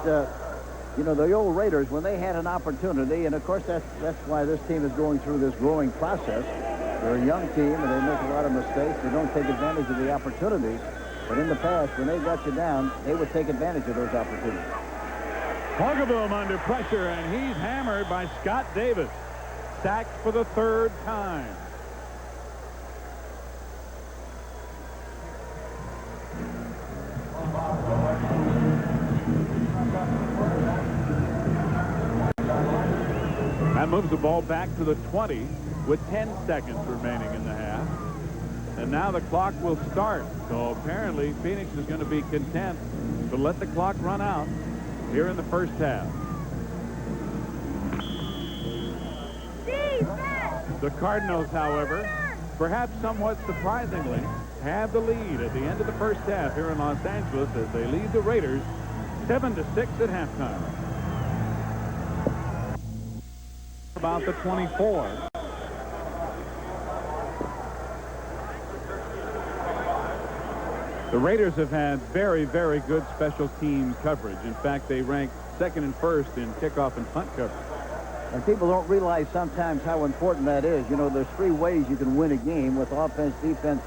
you know, the old Raiders, when they had an opportunity, and of course that's why this team is going through this growing process. They're a young team, and they make a lot of mistakes. They don't take advantage of the opportunities. But in the past, when they got you down, they would take advantage of those opportunities. Horgaboom under pressure, and he's hammered by Scott Davis. Sacked for the 3rd time. That moves the ball back to the 20 with 10 seconds remaining in the half. And now the clock will start. So apparently Phoenix is going to be content to let the clock run out here in the first half. The Cardinals, however, perhaps somewhat surprisingly, have the lead at the end of the first half here in Los Angeles as they lead the Raiders 7-6 at halftime. About the 24. The Raiders have had very, very good special team coverage. In fact, they rank second and first in kickoff and punt coverage. And people don't realize sometimes how important that is. You know, there's 3 ways you can win a game with offense, defense,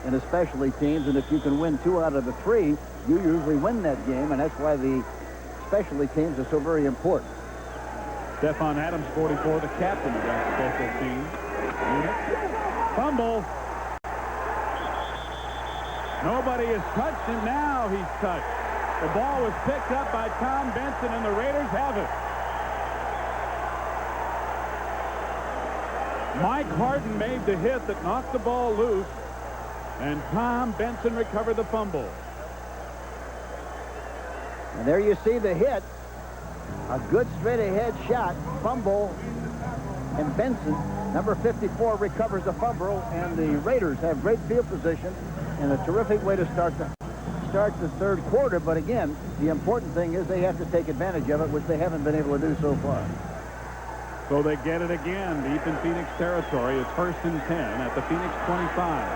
and especially teams. And if you can win 2 out of the 3, you usually win that game. And that's why the specialty teams are so very important. Stephon Adams, 44, the captain of that special team unit. Fumble. Nobody is touched, and now he's touched. The ball was picked up by Tom Benson, and the Raiders have it. Mike Harden made the hit that knocked the ball loose, and Tom Benson recovered the fumble. And there you see the hit. A good straight-ahead shot, fumble, and Benson, number 54, recovers the fumble, and the Raiders have great field position and a terrific way to start the third quarter. But again, the important thing is they have to take advantage of it, which they haven't been able to do so far. So they get it again deep in Phoenix territory. It's 1st and 10 at the Phoenix 25.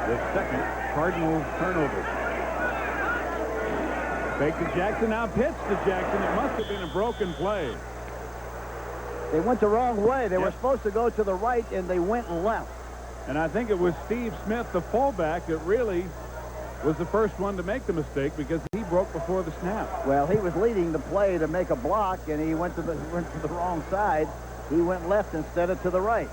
The second Cardinals turnover. Fake to Jackson, now pitch to Jackson. It must have been a broken play. They went the wrong way. They were supposed to go to the right, and they went left. And I think it was Steve Smith, the fullback, that really was the first one to make the mistake because he broke before the snap. Well, he was leading the play to make a block, and he went to the wrong side. He went left instead of to the right.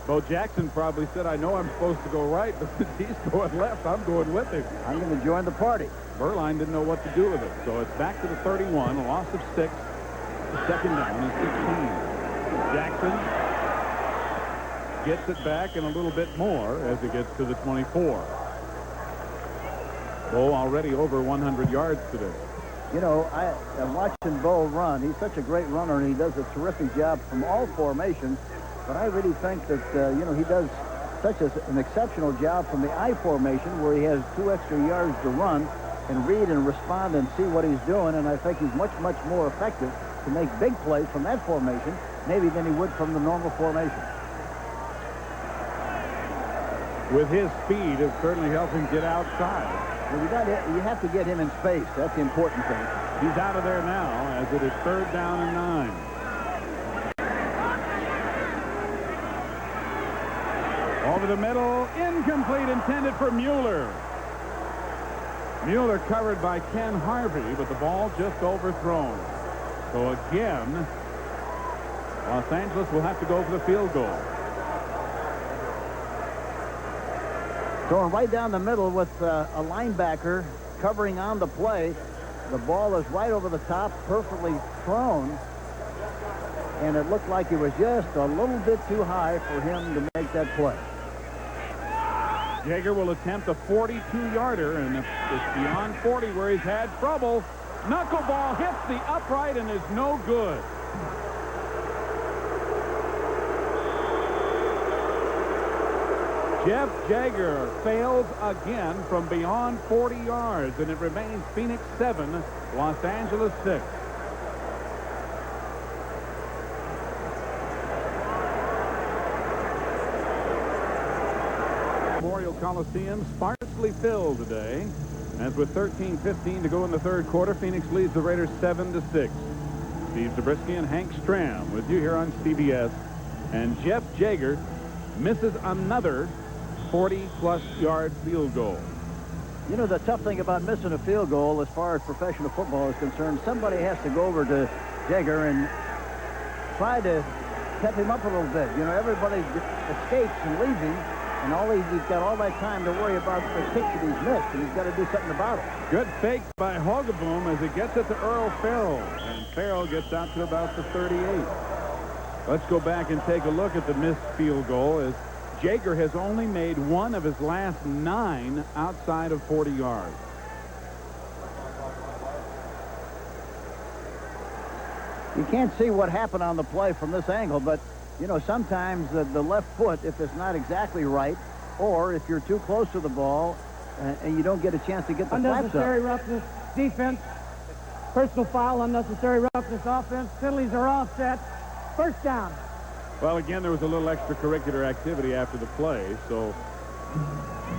Bo Jackson probably said, I know I'm supposed to go right, but since he's going left, I'm going with him. I'm going to join the party. Berline didn't know what to do with it. So it's back to the 31, a loss of 6. The second down is 16. Jackson gets it back and a little bit more as he gets to the 24. Bo already over 100 yards today. You know, I'm watching Bo run. He's such a great runner, and he does a terrific job from all formations. But I really think that, you know, he does such an exceptional job from the I formation where he has 2 extra yards to run and read and respond and see what he's doing. And I think he's much, much more effective to make big plays from that formation maybe than he would from the normal formation. With his speed, it certainly helps him get outside. Well, you have to get him in space. That's the important thing. He's out of there now as it is 3rd down and 9. Over the middle, incomplete, intended for Mueller. Mueller covered by Ken Harvey, but the ball just overthrown. So again, Los Angeles will have to go for the field goal. Going right down the middle with a linebacker covering on the play. The ball is right over the top, perfectly thrown. And it looked like it was just a little bit too high for him to make that play. Jaeger will attempt a 42-yarder, and it's beyond 40 where he's had trouble. Knuckleball hits the upright and is no good. Jeff Jaeger fails again from beyond 40 yards, and it remains Phoenix 7, Los Angeles 6. Memorial Coliseum sparsely filled today, as with 13:15 to go in the third quarter, Phoenix leads the Raiders 7-6. Steve Zabriskie and Hank Stram with you here on CBS, and Jeff Jaeger misses another 40-plus yard field goal. You know, the tough thing about missing a field goal as far as professional football is concerned, somebody has to go over to Jaeger and try to pep him up a little bit. You know, everybody escapes and leaves him, And he's got all that time to worry about the kicks that he's missed, and he's got to do something about it. Good fake by Hogeboom as he gets it to Earl Farrell. And Farrell gets out to about the 38. Let's go back and take a look at the missed field goal as Jaeger has only made one of his last 9 outside of 40 yards. You can't see what happened on the play from this angle, but, you know, sometimes the left foot, if it's not exactly right, or if you're too close to the ball and you don't get a chance to get the flaps up. Unnecessary roughness, defense. Personal foul, unnecessary roughness, offense. Penalties are offset. First down. Well, again, there was a little extracurricular activity after the play, so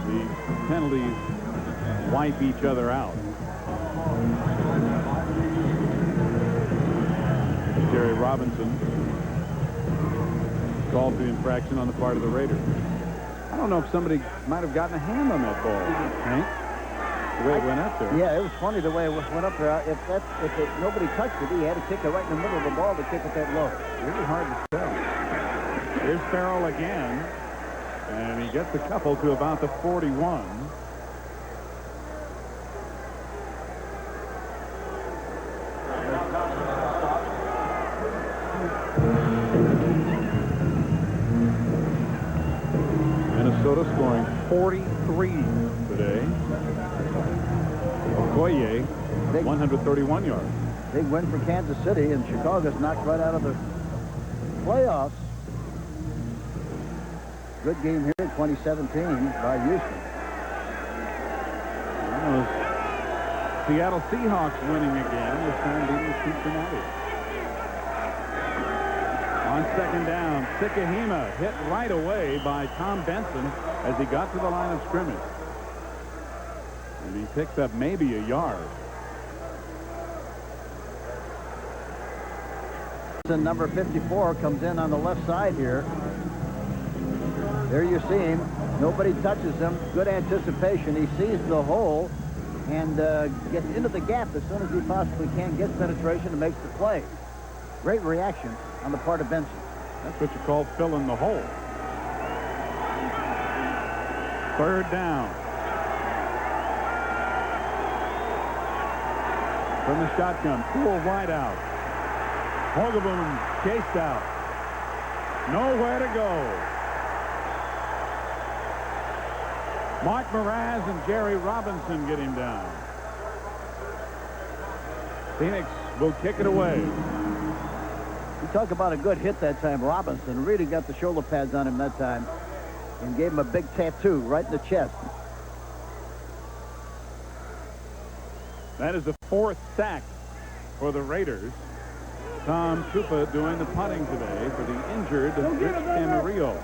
the penalties wipe each other out. Jerry Robinson called the infraction on the part of the Raiders. I don't know if somebody might have gotten a hand on that ball, Hank. The way it went up there. Yeah, it was funny the way it went up there. If nobody touched it, he had to kick it right in the middle of the ball to kick it that low. Really hard to tell. Here's Farrell again, and he gets a couple to about the 41. Minnesota scoring 43 today. Okoye, 131 yards. Big win for Kansas City, and Chicago's knocked right out of the playoffs. Good game here in 2017 by Houston. Seattle Seahawks winning again, this time beating Cincinnati. On second down, Sikahema hit right away by Tom Benson as he got to the line of scrimmage. And he picks up maybe a yard. Number 54 comes in on the left side here. There you see him. Nobody touches him. Good anticipation. He sees the hole and gets into the gap as soon as he possibly can, gets penetration and makes the play. Great reaction on the part of Benson. That's what you call filling the hole. Third down. From the shotgun, full wide out. Hogeboom chased out. Nowhere to go. Mark Mraz and Jerry Robinson get him down. Phoenix will kick it away. You talk about a good hit that time. Robinson really got the shoulder pads on him that time and gave him a big tattoo right in the chest. That is the 4th sack for the Raiders. Tom Chupa doing the punting today for the injured Rich Camarillo.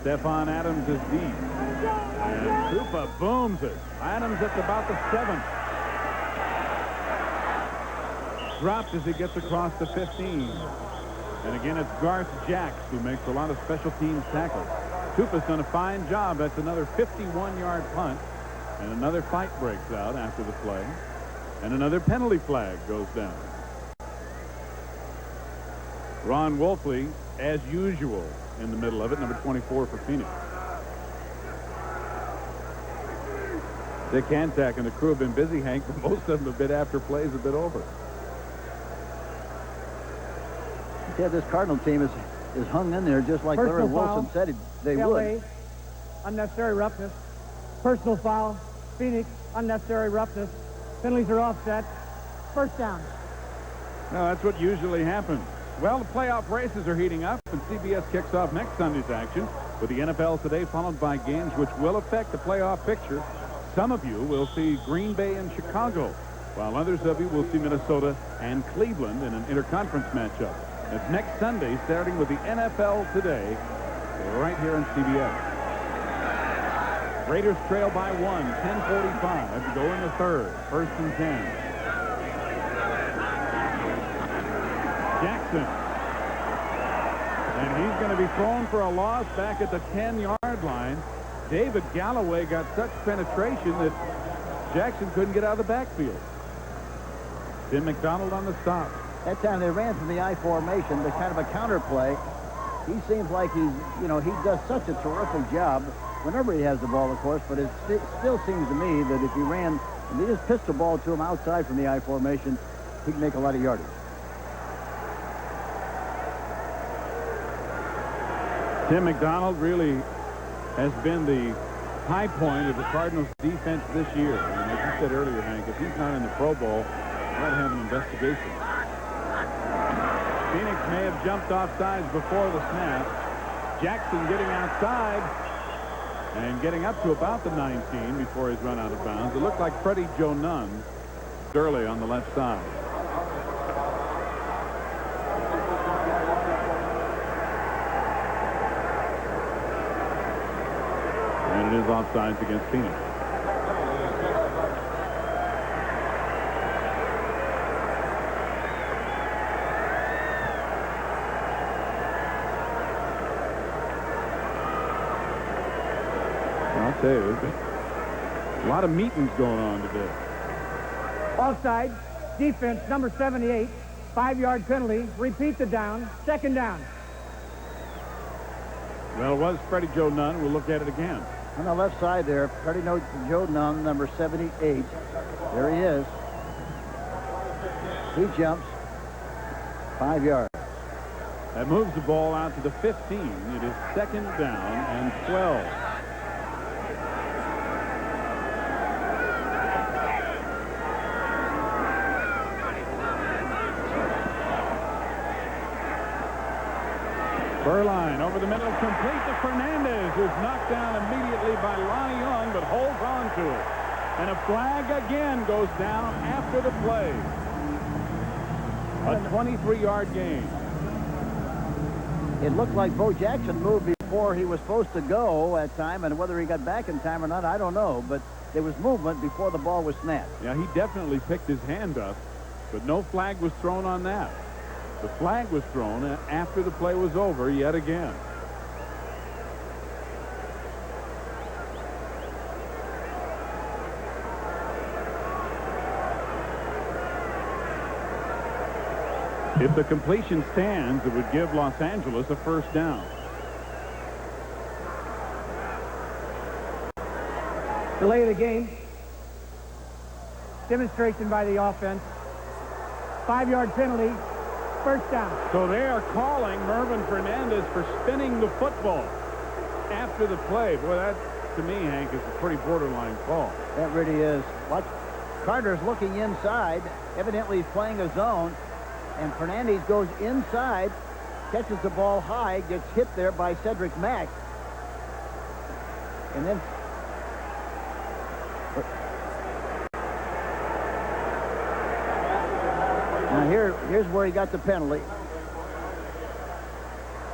Stephon Adams is deep. And Chupa booms it. Adams at about the 7th. Dropped as he gets across the 15. And again, it's Garth Jacks who makes a lot of special teams tackles. Chupa's done a fine job. That's another 51-yard punt. And another fight breaks out after the play. And another penalty flag goes down. Ron Wolfley, as usual, in the middle of it, number 24 for Phoenix. Dick Hantak and the crew have been busy, Hank, but most of them a bit after plays a bit over. Yeah, this Cardinal team is hung in there just like Larry Wilson said they would. Unnecessary roughness. Personal foul. Phoenix, unnecessary roughness. Penalties are offset. First down. No, that's what usually happens. Well, the playoff races are heating up, and CBS kicks off next Sunday's action with the NFL Today, followed by games which will affect the playoff picture. Some of you will see Green Bay and Chicago, while others of you will see Minnesota and Cleveland in an interconference matchup. It's next Sunday, starting with the NFL Today, right here on CBS. Raiders trail by 1, 10:45 to go in the third, 1st and 10. Jackson. And he's going to be thrown for a loss back at the 10-yard line. David Galloway got such penetration that Jackson couldn't get out of the backfield. Tim McDonald on the stop. That time they ran from the I formation, the kind of a counter play. He seems like he does such a terrific job whenever he has the ball, of course, but it still seems to me that if he ran, and they just pitched the ball to him outside from the I formation, he can make a lot of yardage. Tim McDonald really has been the high point of the Cardinals defense this year. And as you said earlier, Hank, if he's not in the Pro Bowl, we'll have an investigation. Phoenix may have jumped off sides before the snap. Jackson getting outside and getting up to about the 19 before he's run out of bounds. It looked like Freddie Joe Nunn early on the left side. And it is offsides against Phoenix. I'll tell you, a lot of meetings going on today. Offside, defense, number 78, 5-yard penalty, repeat the down, second down. Well, it was Freddie Joe Nunn. We'll look at it again. On the left side there, Freddie Joe Nunn, number 78. There he is. He jumps 5 yards. That moves the ball out to the 15. It is second down and 12. Burline over the middle, complete to Fernandez, who's knocked down immediately by Lonnie Young, but holds on to it. And a flag again goes down after the play. A 23-yard gain. It looked like Bo Jackson moved before he was supposed to go at time, and whether he got back in time or not, I don't know. But there was movement before the ball was snapped. Yeah, he definitely picked his hand up, but no flag was thrown on that. The flag was thrown after the play was over yet again. If the completion stands, it would give Los Angeles a first down. Delay of the game. Demonstration by the offense. 5-yard penalty. First down. So they are calling Mervin Fernandez for spinning the football after the play. Boy, that, to me, Hank, is a pretty borderline call. That really is. Watch. Carter's looking inside. Evidently he's playing a zone. And Fernandez goes inside, catches the ball high, gets hit there by Cedric Mack. And then now here's where he got the penalty.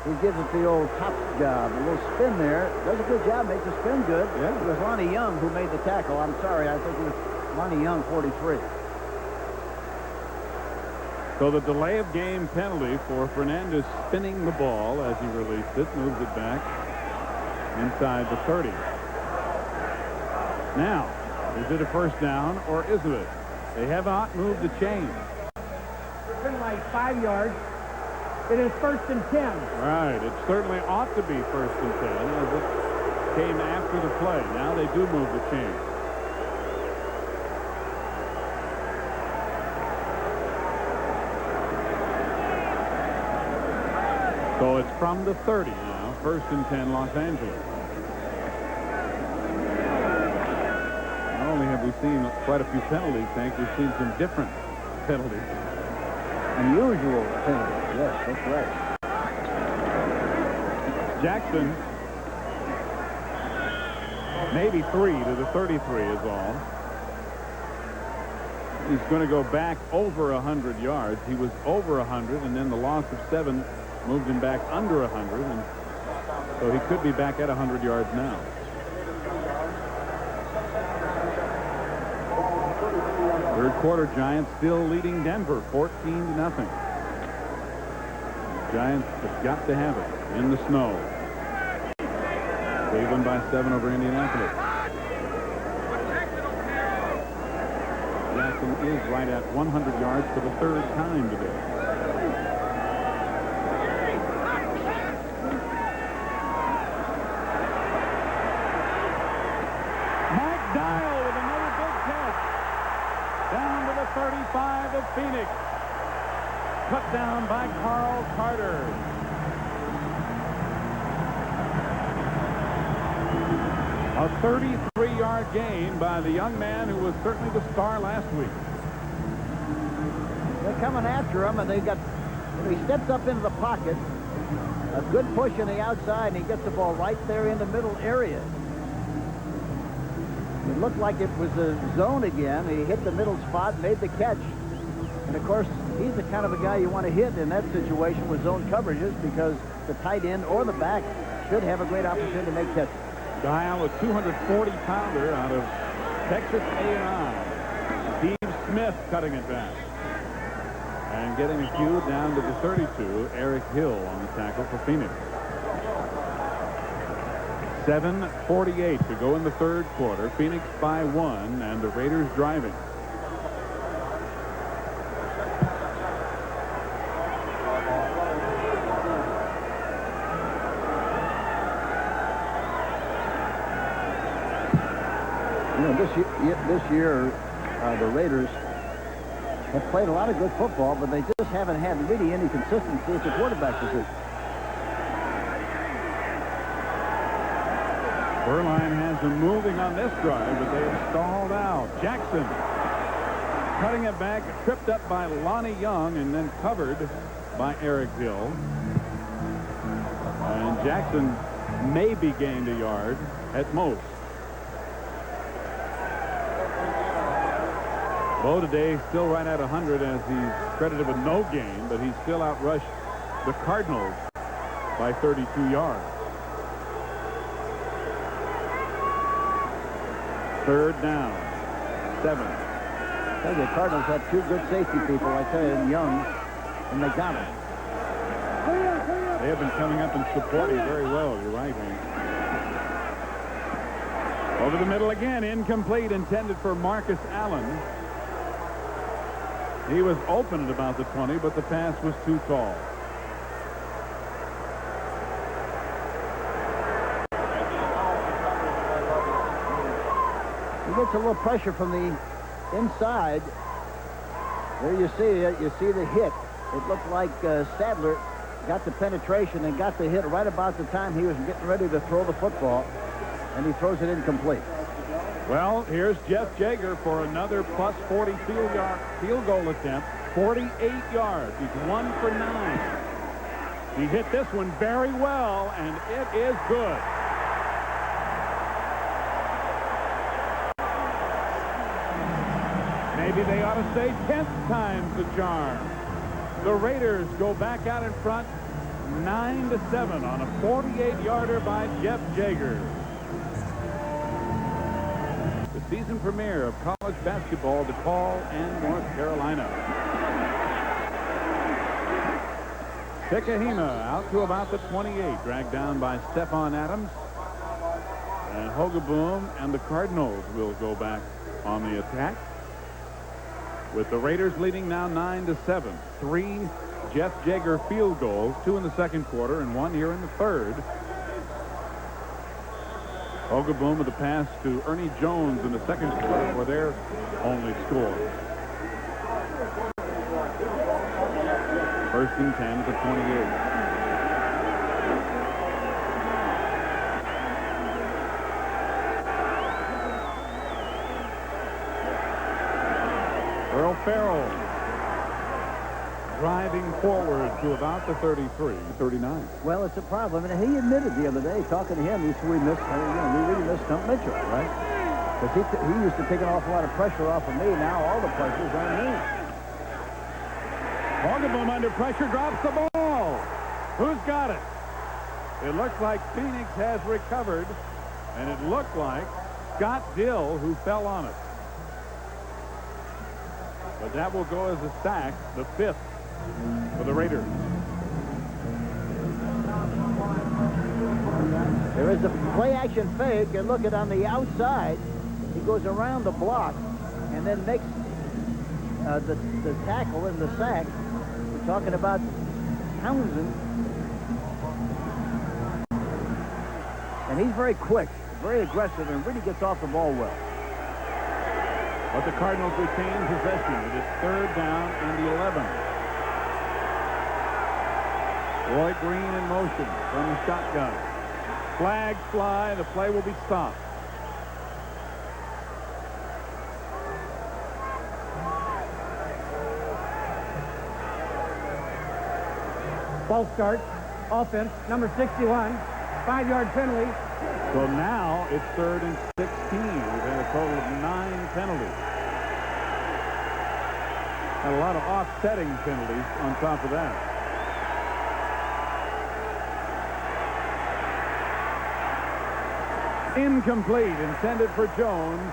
He gives it the old top job, a little spin there. Does a good job, makes the spin good. Yeah. It was Lonnie Young who made the tackle. I'm sorry, I think it was Lonnie Young, 43. So the delay of game penalty for Fernandez spinning the ball as he released it, moves it back inside the 30. Now, is it a first down or isn't it? They have not moved the chain. It's been like 5 yards. It is first and 10. Right. It certainly ought to be first and 10 as it came after the play. Now they do move the chain. So it's from the 30 now, first and 10 Los Angeles. Not only have we seen quite a few penalties, Hank, we've seen some different penalties. Unusual penalty. Yes, that's right. Jackson, maybe 3 to the 33 is all. He's going to go back over 100 yards. He was over 100, and then the loss of 7 moved him back under 100, and so he could be back at 100 yards now. Third quarter, Giants still leading Denver 14-0. Giants have got to have it in the snow. Cleveland by 7 over Indianapolis. Jackson is right at 100 yards for the third time today. of Phoenix. Cut down by Carl Carter. A 33-yard gain by the young man who was certainly the star last week. They're coming after him, and he steps up into the pocket. A good push on the outside, and he gets the ball right there in the middle area. It looked like it was a zone again. He hit the middle spot, made the catch. And, of course, he's the kind of a guy you want to hit in that situation with zone coverages because the tight end or the back should have a great opportunity to make catches. Dial, a 240-pounder out of Texas A&M. Steve Smith cutting it back. And getting a cue down to the 32, Eric Hill on the tackle for Phoenix. 7:48 to go in the third quarter. Phoenix by 1, and the Raiders driving. You know, this year, the Raiders have played a lot of good football, but they just haven't had really any consistency at the quarterback position. Berline has them moving on this drive, but they have stalled out. Jackson cutting it back, tripped up by Lonnie Young, and then covered by Eric Hill. And Jackson maybe gained a yard at most. Bo today still right at 100 as he's credited with no gain, but he's still outrushed the Cardinals by 32 yards. Third down, 7. The Cardinals had two good safety people, I tell you, Young and they got him. They have been coming up and supporting very well. You're right, Wayne. Over the middle again, incomplete, intended for Marcus Allen. He was open at about the 20, but the pass was too tall. He gets a little pressure from the inside. There you see it. You see the hit. It looked like Sadler got the penetration and got the hit right about the time he was getting ready to throw the football, and he throws it incomplete. Well, here's Jeff Jaeger for another plus 40 field goal attempt. 48 yards. He's 1 for 9. He hit this one very well, and it is good. Maybe they ought to say 10th time's the charm. The Raiders go back out in front 9-7 on a 48-yarder by Jeff Jaeger. The season premiere of college basketball, DePaul and North Carolina. Tekahima out to about the 28, dragged down by Stephon Adams. And Hogaboom and the Cardinals will go back on the attack, with the Raiders leading now 9-7. 3 Jeff Jaeger field goals, 2 in the second quarter and 1 here in the third. Hogaboom with a pass to Ernie Jones in the second quarter for their only score. First and 10 at the 28. Earl Farrell driving forward to about the 33, 39. Well, it's a problem, and he admitted the other day, talking to him, he said we really missed Stump Mitchell, right? Because he used to take an awful lot of pressure off of me. Now all the pressure's on me. Hogaboom under pressure, drops the ball. Who's got it? It looks like Phoenix has recovered, and it looked like Scott Dill who fell on it. But that will go as a sack, the 5th for the Raiders. There is a play-action fake, and look at on the outside. He goes around the block and then makes the tackle in the sack. We're talking about Townsend. And he's very quick, very aggressive, and really gets off the ball well. But the Cardinals retain possession. It is 3rd down and 11. Roy Green in motion from the shotgun. Flags fly. The play will be stopped. False start. Offense, number 61. 5-yard penalty. So now it's 3rd and 16. We've had a total of 9 penalties. Had a lot of offsetting penalties on top of that. Incomplete, intended for Jones.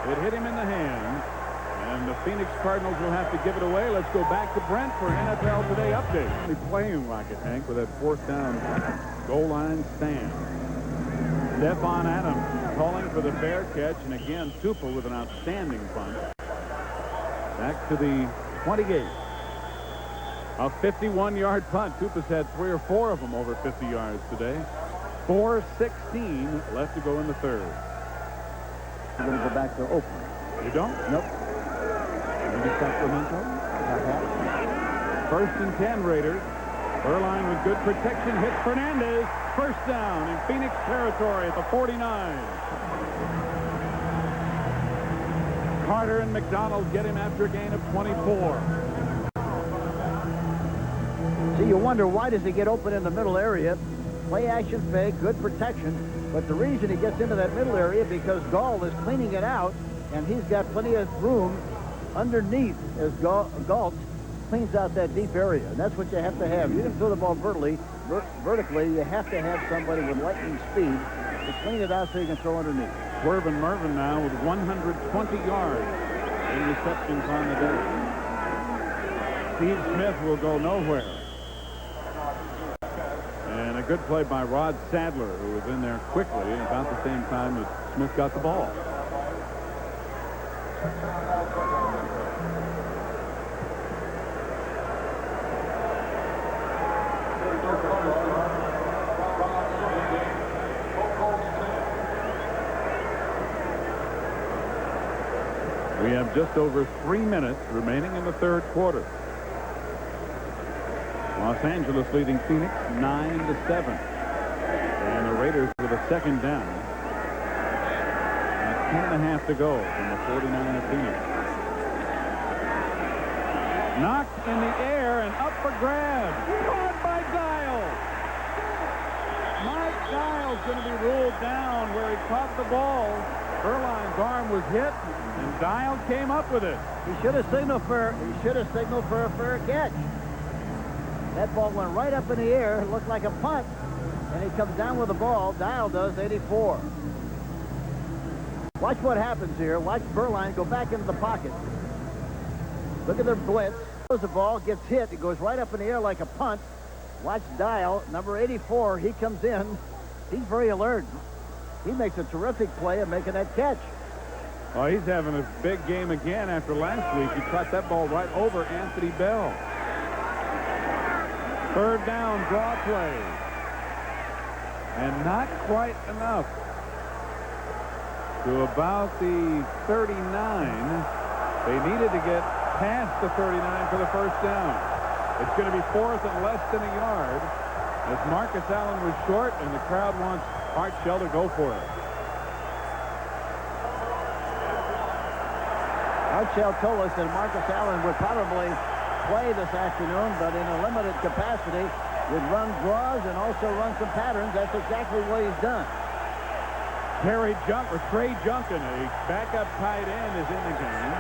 It hit him in the hands. And the Phoenix Cardinals will have to give it away. Let's go back to Brent for NFL Today update. The playing rocket, Hank, with that 4th down goal line stand. Stephon Adams calling for the fair catch, and again Tupel with an outstanding punt. Back to the 28. A 51-yard punt. Tupa's had 3 or 4 of them over 50 yards today. 4:16 left to go in the 3rd. I'm going to go back to Oakland. You don't? Nope. Maybe Sacramento? 1st and 10 Raiders. Burline with good protection hits Fernandez. 1st down in Phoenix territory at the 49. Carter and McDonald get him after a gain of 24. See, you wonder why does he get open in the middle area? Play action fake, good protection. But the reason he gets into that middle area because Gall is cleaning it out, and he's got plenty of room underneath as Galt cleans out that deep area. And that's what you have to have. You didn't throw the ball vertically. You have to have somebody with lightning speed to clean it out so you can throw underneath. Swervin Mervin now with 120 yards in receptions on the day. Steve Smith will go nowhere. And a good play by Rod Sadler, who was in there quickly about the same time that Smith got the ball. We have just over 3 minutes remaining in the 3rd quarter. Los Angeles leading Phoenix 9-7. And the Raiders with a 2nd down. 10.5 to go from the 49 of Phoenix. Knocked in the air and up for grabs. Caught by Dial. Mike Dial's going to be ruled down where he caught the ball. Burline's arm was hit, and Dial came up with it. He should have signaled for a fair catch. That ball went right up in the air. It looked like a punt, and he comes down with the ball. Dial does 84. Watch what happens here. Watch Burline go back into the pocket. Look at their blitz. The ball gets hit. It goes right up in the air like a punt. Watch Dial, number 84. He comes in. He's very alert. He makes a terrific play of making that catch. Oh, he's having a big game again after last week. He caught that ball right over Anthony Bell. 3rd down, draw play. And not quite enough. To about the 39. They needed to get past the 39 for the 1st down. It's going to be 4th and less than a yard as Marcus Allen was short and the crowd wants Art Shell to go for it. Art Shell told us that Marcus Allen would probably play this afternoon, but in a limited capacity, would run draws and also run some patterns. That's exactly what he's done. Trey Junkin, a backup tight end, is in the game.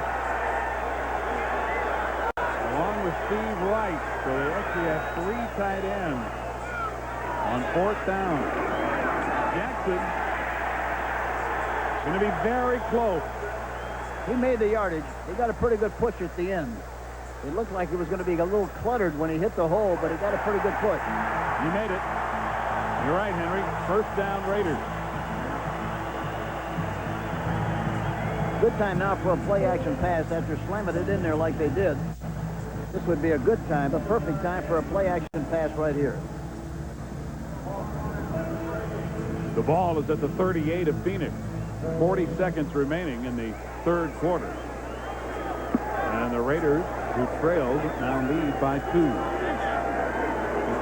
Along with Steve Wright. So they actually have 3 tight ends on 4th down. Jackson going to be very close. He made the yardage. He got a pretty good push at the end. It looked like it was going to be a little cluttered when he hit the hole, but he got a pretty good push. He made it. You're right, Henry. 1st down Raiders. Good time now for a play-action pass after slamming it in there like they did. This would be a good time, a perfect time for a play-action pass right here. The ball is at the 38 of Phoenix. 40 seconds remaining in the 3rd quarter. And the Raiders, who trailed, now lead by 2. This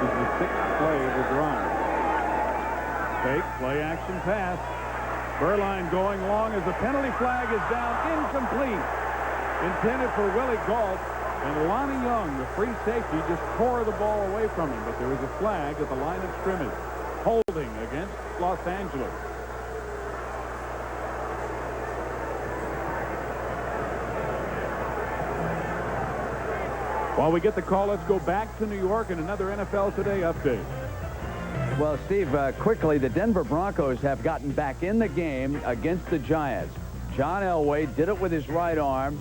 is the 6th play of the drive. Fake play action pass. Berline going long as the penalty flag is down, incomplete. Intended for Willie Gault, and Lonnie Young, the free safety, just tore the ball away from him, but there was a flag at the line of scrimmage. Holding against Los Angeles. While we get the call, let's go back to New York and another NFL Today update. Well, Steve, quickly, the Denver Broncos have gotten back in the game against the Giants. John Elway did it with his right arm,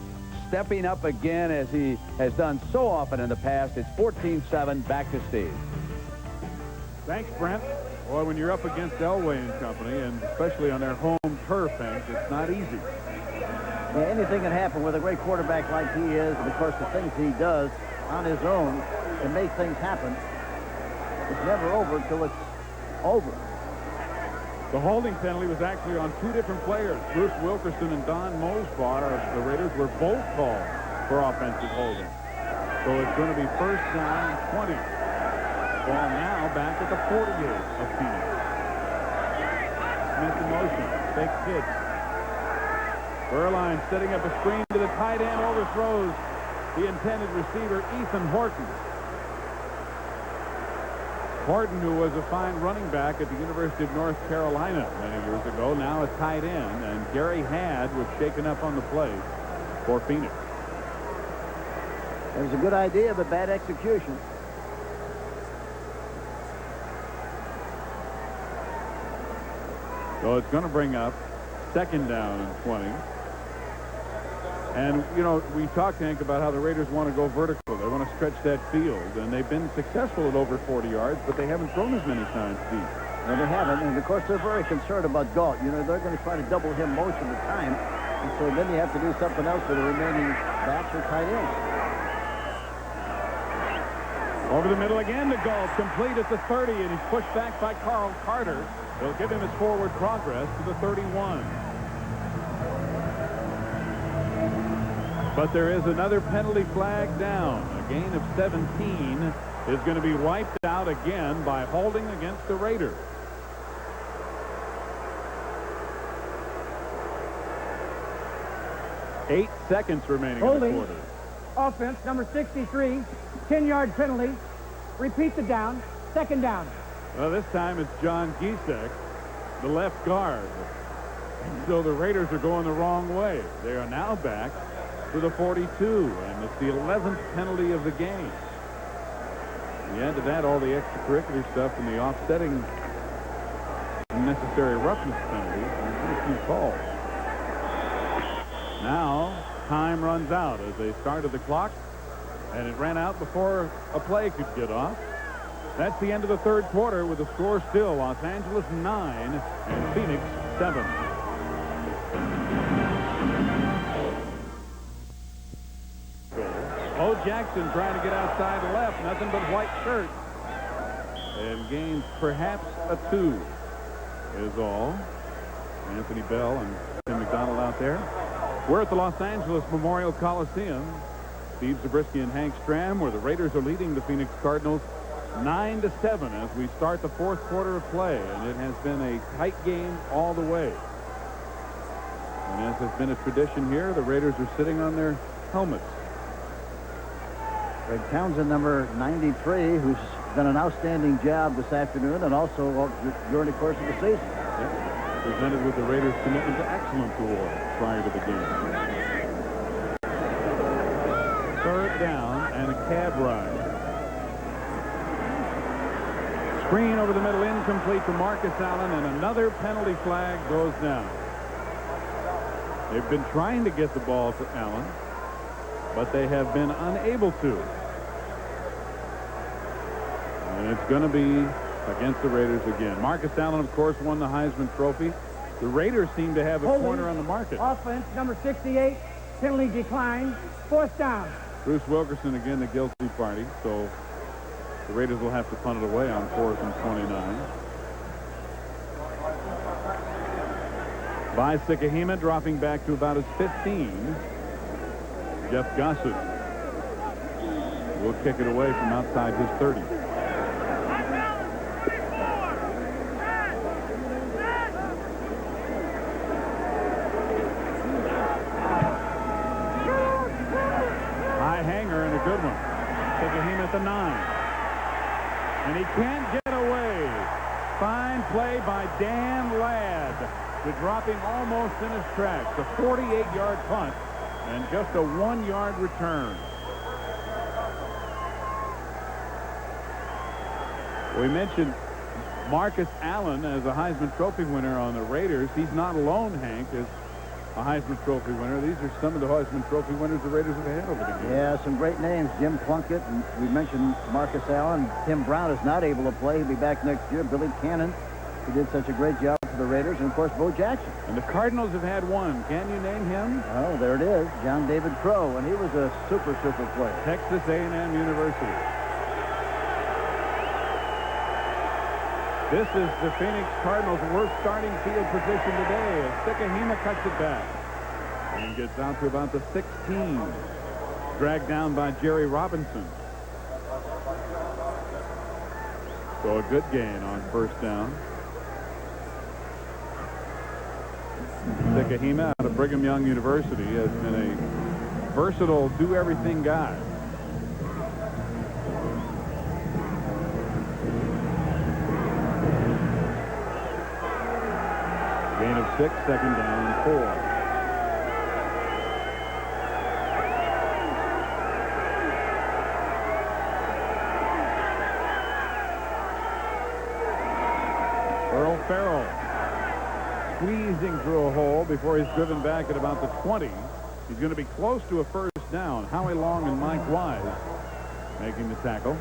stepping up again as he has done so often in the past. It's 14-7. Back to Steve. Thanks, Brent. Boy, when you're up against Elway and company, and especially on their home turf, it's not easy. Yeah, anything can happen with a great quarterback like he is, and of course the things he does on his own can make things happen. It's never over until it's over. The holding penalty was actually on 2 different players. Bruce Wilkerson and Don Mosbar of the Raiders were both called for offensive holding. So it's going to be first down and 20. Ball now back at the 48 of Phoenix. Smith in motion. Fake pitch. Berline setting up a screen to the tight end, overthrows the intended receiver, Ethan Horton. Horton, who was a fine running back at the University of North Carolina many years ago, now a tight end, and Gary Hadd was shaken up on the play for Phoenix. It was a good idea, but bad execution. So it's going to bring up second down and 20. And, you know, we talked, Hank, about how the Raiders want to go vertical. They want to stretch that field. And they've been successful at over 40 yards, but they haven't thrown as many times deep. No, they haven't. And, of course, they're very concerned about Gault. You know, they're going to try to double him most of the time. And so then you have to do something else with the remaining backs or tight ends. Over the middle again to Gault, complete at the 30, and he's pushed back by Carl Carter. They'll give him his forward progress to the 31. But there is another penalty flag down. A gain of 17 is going to be wiped out again by holding against the Raiders. Eight seconds remaining in the quarter. Offense, number 63, 10-yard penalty. Repeat the down. Second down. Well, this time it's John Giesek, the left guard. And so the Raiders are going the wrong way. They are now back to the 42, and it's the 11th penalty of the game. You add to that all the extracurricular stuff and the offsetting unnecessary roughness penalties, and a few calls. Now time runs out as they started the clock, and it ran out before a play could get off. That's the end of the third quarter with the score still Los Angeles 9 and Phoenix 7. O. Jackson trying to get outside left, nothing but white shirt, and gains perhaps a 2 is all. Anthony Bell and Tim McDonald out there. We're at the Los Angeles Memorial Coliseum. Steve Zabriskie and Hank Stram, where the Raiders are leading the Phoenix Cardinals 9-7 as we start the fourth quarter of play, and it has been a tight game all the way. And as has been a tradition here, the Raiders are sitting on their helmets. Greg Townsend, number 93, who's done an outstanding job this afternoon and also during the course of the season. Yep. Presented with the Raiders Commitment to Excellence Award prior to the game. Third down and a cab ride. Screen over the middle, incomplete to Marcus Allen, and another penalty flag goes down. They've been trying to get the ball to Allen, but they have been unable to. And it's going to be against the Raiders again. Marcus Allen, of course, won the Heisman Trophy. The Raiders seem to have a corner on the market. Offense, number 68, penalty decline, fourth down. Bruce Wilkerson again, the guilty party, so the Raiders will have to punt it away on 4th and 29. By Sikahema, dropping back to about his 15. Jeff Gossett will kick it away from outside his 30. High hanger and a good one. Him at the 9. And he can't get away. Fine play by Dan Ladd to drop him almost in his tracks. A 48-yard punt and just a 1-yard return. We mentioned Marcus Allen as a Heisman Trophy winner on the Raiders. He's not alone, Hank, as a Heisman Trophy winner. These are some of the Heisman Trophy winners the Raiders have had over the years. Yeah, some great names. Jim Plunkett, and we mentioned Marcus Allen. Tim Brown is not able to play. He'll be back next year. Billy Cannon, who did such a great job for the Raiders, and of course Bo Jackson. And the Cardinals have had one. Can you name him? Oh, there it is. John David Crow, and he was a super player. Texas A&M University. This is the Phoenix Cardinals' worst starting field position today as Sikahema cuts it back and gets out to about the 16. Dragged down by Jerry Robinson. So a good gain on first down. Sikahema out of Brigham Young University has been a versatile, do-everything guy. Gain of 6, second down and 4. Earl Farrell squeezing through a hole before he's driven back at about the 20. He's going to be close to a first down. Howie Long and Mike Wise making the tackle.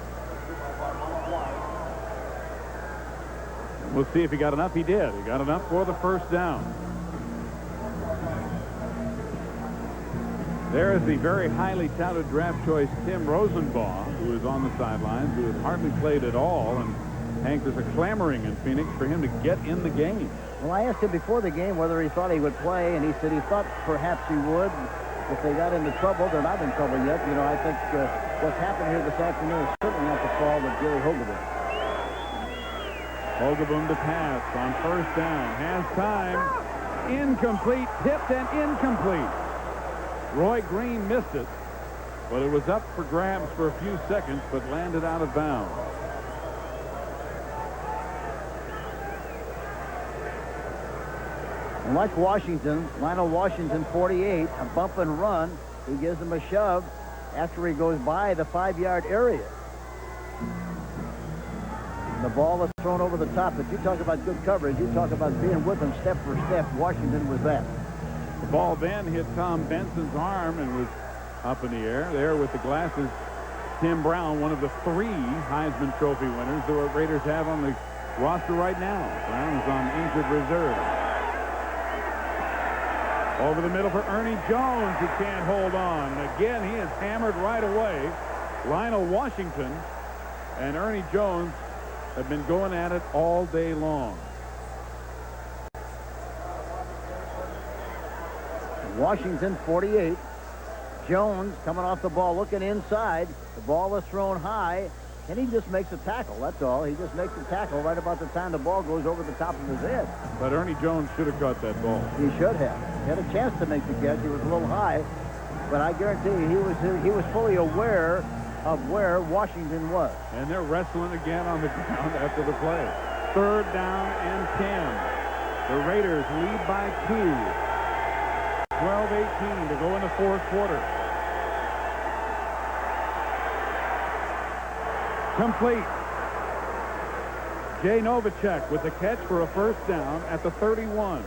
We'll see if he got enough. He did. He got enough for the first down. There is the very highly touted draft choice Tim Rosenbaugh, who is on the sidelines, who has hardly played at all. And Hank, there's a clamoring in Phoenix for him to get in the game. Well, I asked him before the game whether he thought he would play, and he said he thought perhaps he would. If they got into trouble, they're not in trouble yet. You know, I think what's happened here this afternoon is certainly not the fault of Jerry Hogaboom. Hogaboom to pass on first down. Has time. Incomplete. Tipped and incomplete. Roy Green missed it, but it was up for grabs for a few seconds, but landed out of bounds. And like Washington, Lionel Washington, 48, a bump and run. He gives him a shove after he goes by the 5-yard area. The ball is thrown over the top. If you talk about good coverage, you talk about being with him step for step. Washington was that. The ball then hit Tom Benson's arm and was up in the air. There with the glasses, Tim Brown, one of the 3 Heisman Trophy winners the Raiders have on the roster right now. Brown is on injured reserve. Over the middle for Ernie Jones, who can't hold on. And again, he is hammered right away. Lionel Washington and Ernie Jones have been going at it all day long. Washington, 48. Jones coming off the ball, looking inside. The ball is thrown high, and he just makes a tackle. That's all. He just makes a tackle right about the time the ball goes over the top of his head. But Ernie Jones should have caught that ball. He should have. He had a chance to make the catch. He was a little high, but I guarantee you he was fully aware of where Washington was. And they're wrestling again on the ground after the play. Third down and 10. The Raiders lead by 2. 12-18 to go in the fourth quarter. Complete. Jay Novacek with the catch for a first down at the 31.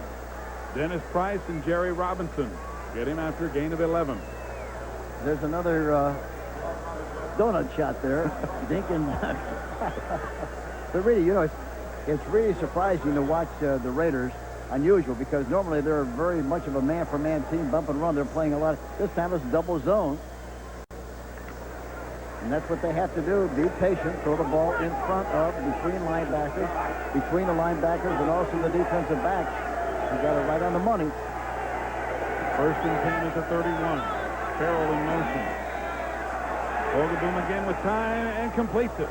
Dennis Price and Jerry Robinson get him after a gain of 11. There's another donut shot there. Dinkin. But really, you know, it's really surprising to watch the Raiders. Unusual, because normally they're very much of a man-for-man team, bump and run. They're playing a lot. This time it's double zone. And that's what they have to do. Be patient. Throw the ball in front of, between the linebackers, and also the defensive backs. You got it right on the money. First and 10 at the 31. Farrell in motion. Vogelboom again with time and completes it.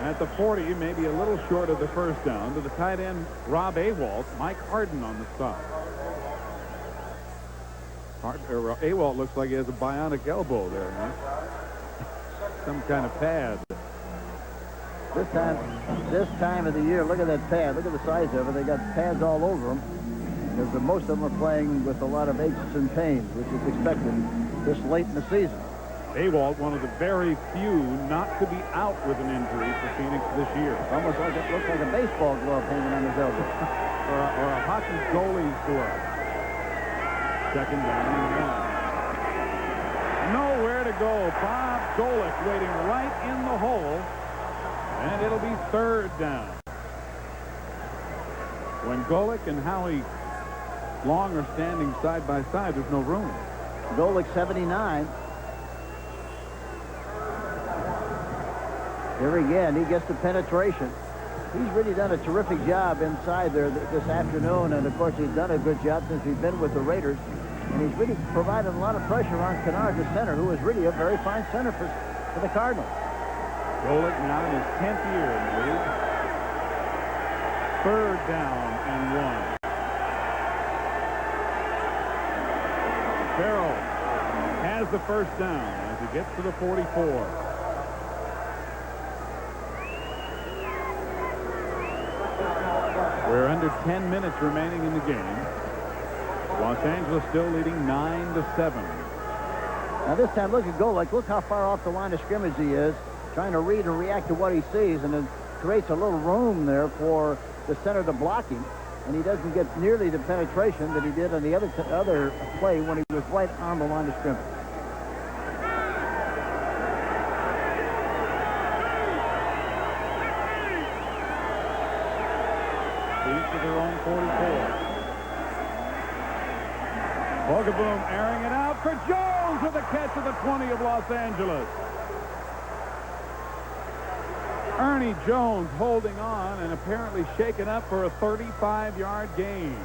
At the 40, maybe a little short of the first down, to the tight end, Rob Awalt. Mike Harden on the stop. Awalt looks like he has a bionic elbow there, huh? Some kind of pad. This time of the year, look at that pad. Look at the size of it. They got pads all over them. Because most of them are playing with a lot of aches and pains, which is expected this late in the season. Awalt, one of the very few not to be out with an injury for Phoenix this year. Almost like it looks like a baseball glove hanging on his elbow. or a hockey goalie's glove. Second down and 1. Nowhere to go. Bob Golick waiting right in the hole. And it'll be third down. When Golick and Howie Long are standing side by side, there's no room. Golick 79. Here again, he gets the penetration. He's really done a terrific job inside there this afternoon, and of course he's done a good job since he's been with the Raiders. And he's really provided a lot of pressure on Kennard, the center, who is really a very fine center for the Cardinals. Golick now in his 10th year in the league. Third down and 1. Farrell has the first down as he gets to the 44. We're under 10 minutes remaining in the game. Los Angeles still leading 9-7. Now this time, look at Golick. Look how far off the line of scrimmage he is, trying to read and react to what he sees, and it creates a little room there for the center to block him, and he doesn't get nearly the penetration that he did on the other play when he was right on the line of scrimmage. Each of their own 44. Vogelboom airing it out for Jones with a catch at the 20 of Los Angeles. Ernie Jones holding on and apparently shaken up for a 35-yard gain.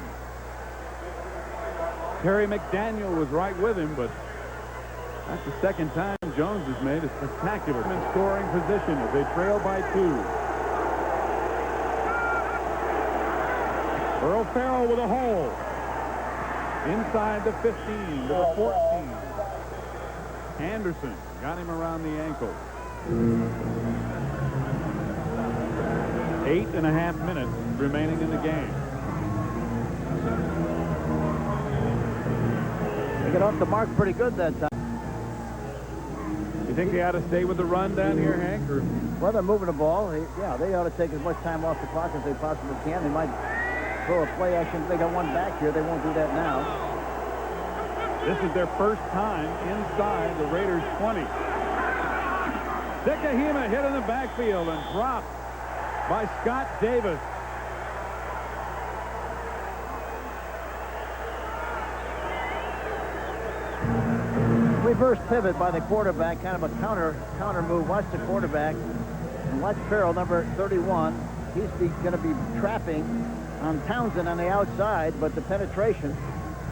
Terry McDaniel was right with him, but that's the second time Jones has made a spectacular scoring position as they trail by 2. Earl Farrell with a hole. Inside the 15 to the 14. Anderson got him around the ankle. 8.5 minutes remaining in the game. They get off the mark pretty good that time. You think they ought to stay with the run down here, Hank? Or? Well, they're moving the ball. Yeah, they ought to take as much time off the clock as they possibly can. They might throw a play action. They got one back here. They won't do that now. This is their first time inside the Raiders' 20. Sikahema hit in the backfield and dropped by Scott Davis. Reverse pivot by the quarterback, kind of a counter move. Watch the quarterback and watch Farrell, number 31. He's going to be trapping on Townsend on the outside, but the penetration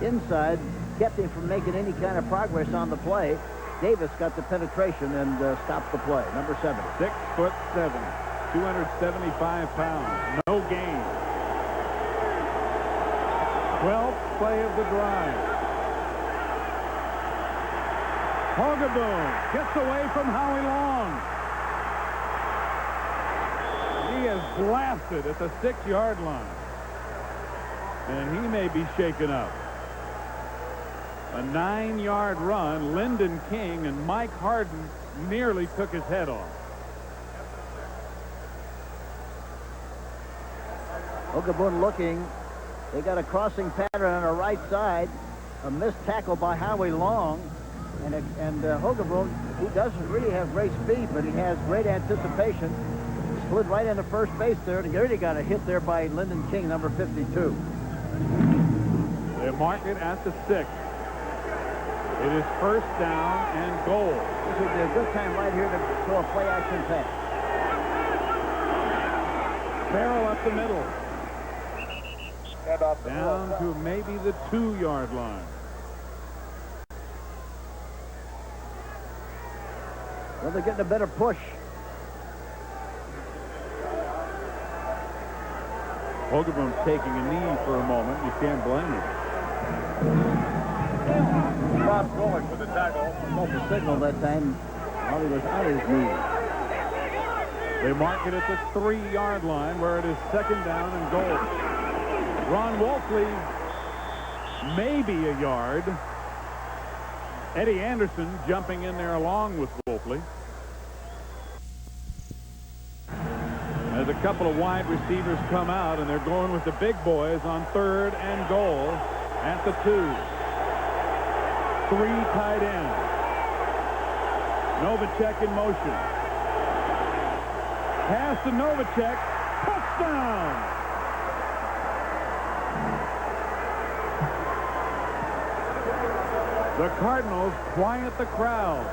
inside kept him from making any kind of progress on the play. Davis got the penetration and stopped the play. Number 7. 6'7", 275 pounds. No gain. 12th play of the drive. Vogelboom gets away from Howie Long. He is blasted at the 6-yard line. And he may be shaken up. A 9-yard run. Lyndon King and Mike Harden nearly took his head off. Vogelboom looking. They got a crossing pattern on the right side. A missed tackle by Howie Long. And Vogelboom, who doesn't really have great speed, but he has great anticipation, slid right into first base there, and he already got a hit there by Lyndon King, number 52. They mark it at the 6. It is first down and goal. This would be a good time right here to throw a play-action pass. Farrell up the middle. Down to maybe the 2-yard line. Well, they're getting a better push. Hogaboom's taking a knee for a moment. You can't blame him. Bob Golick with the tackle. Got the signal that time while he was on his knee. They mark it at the 3-yard line where it is 2nd down and goal. Ron Wolfley, maybe a yard. Eddie Anderson jumping in there along with Wolfley. As a couple of wide receivers come out, and they're going with the big boys on 3rd and goal at the 2. 3 tight ends. Novacek in motion. Pass to Novacek. Touchdown! The Cardinals quiet the crowd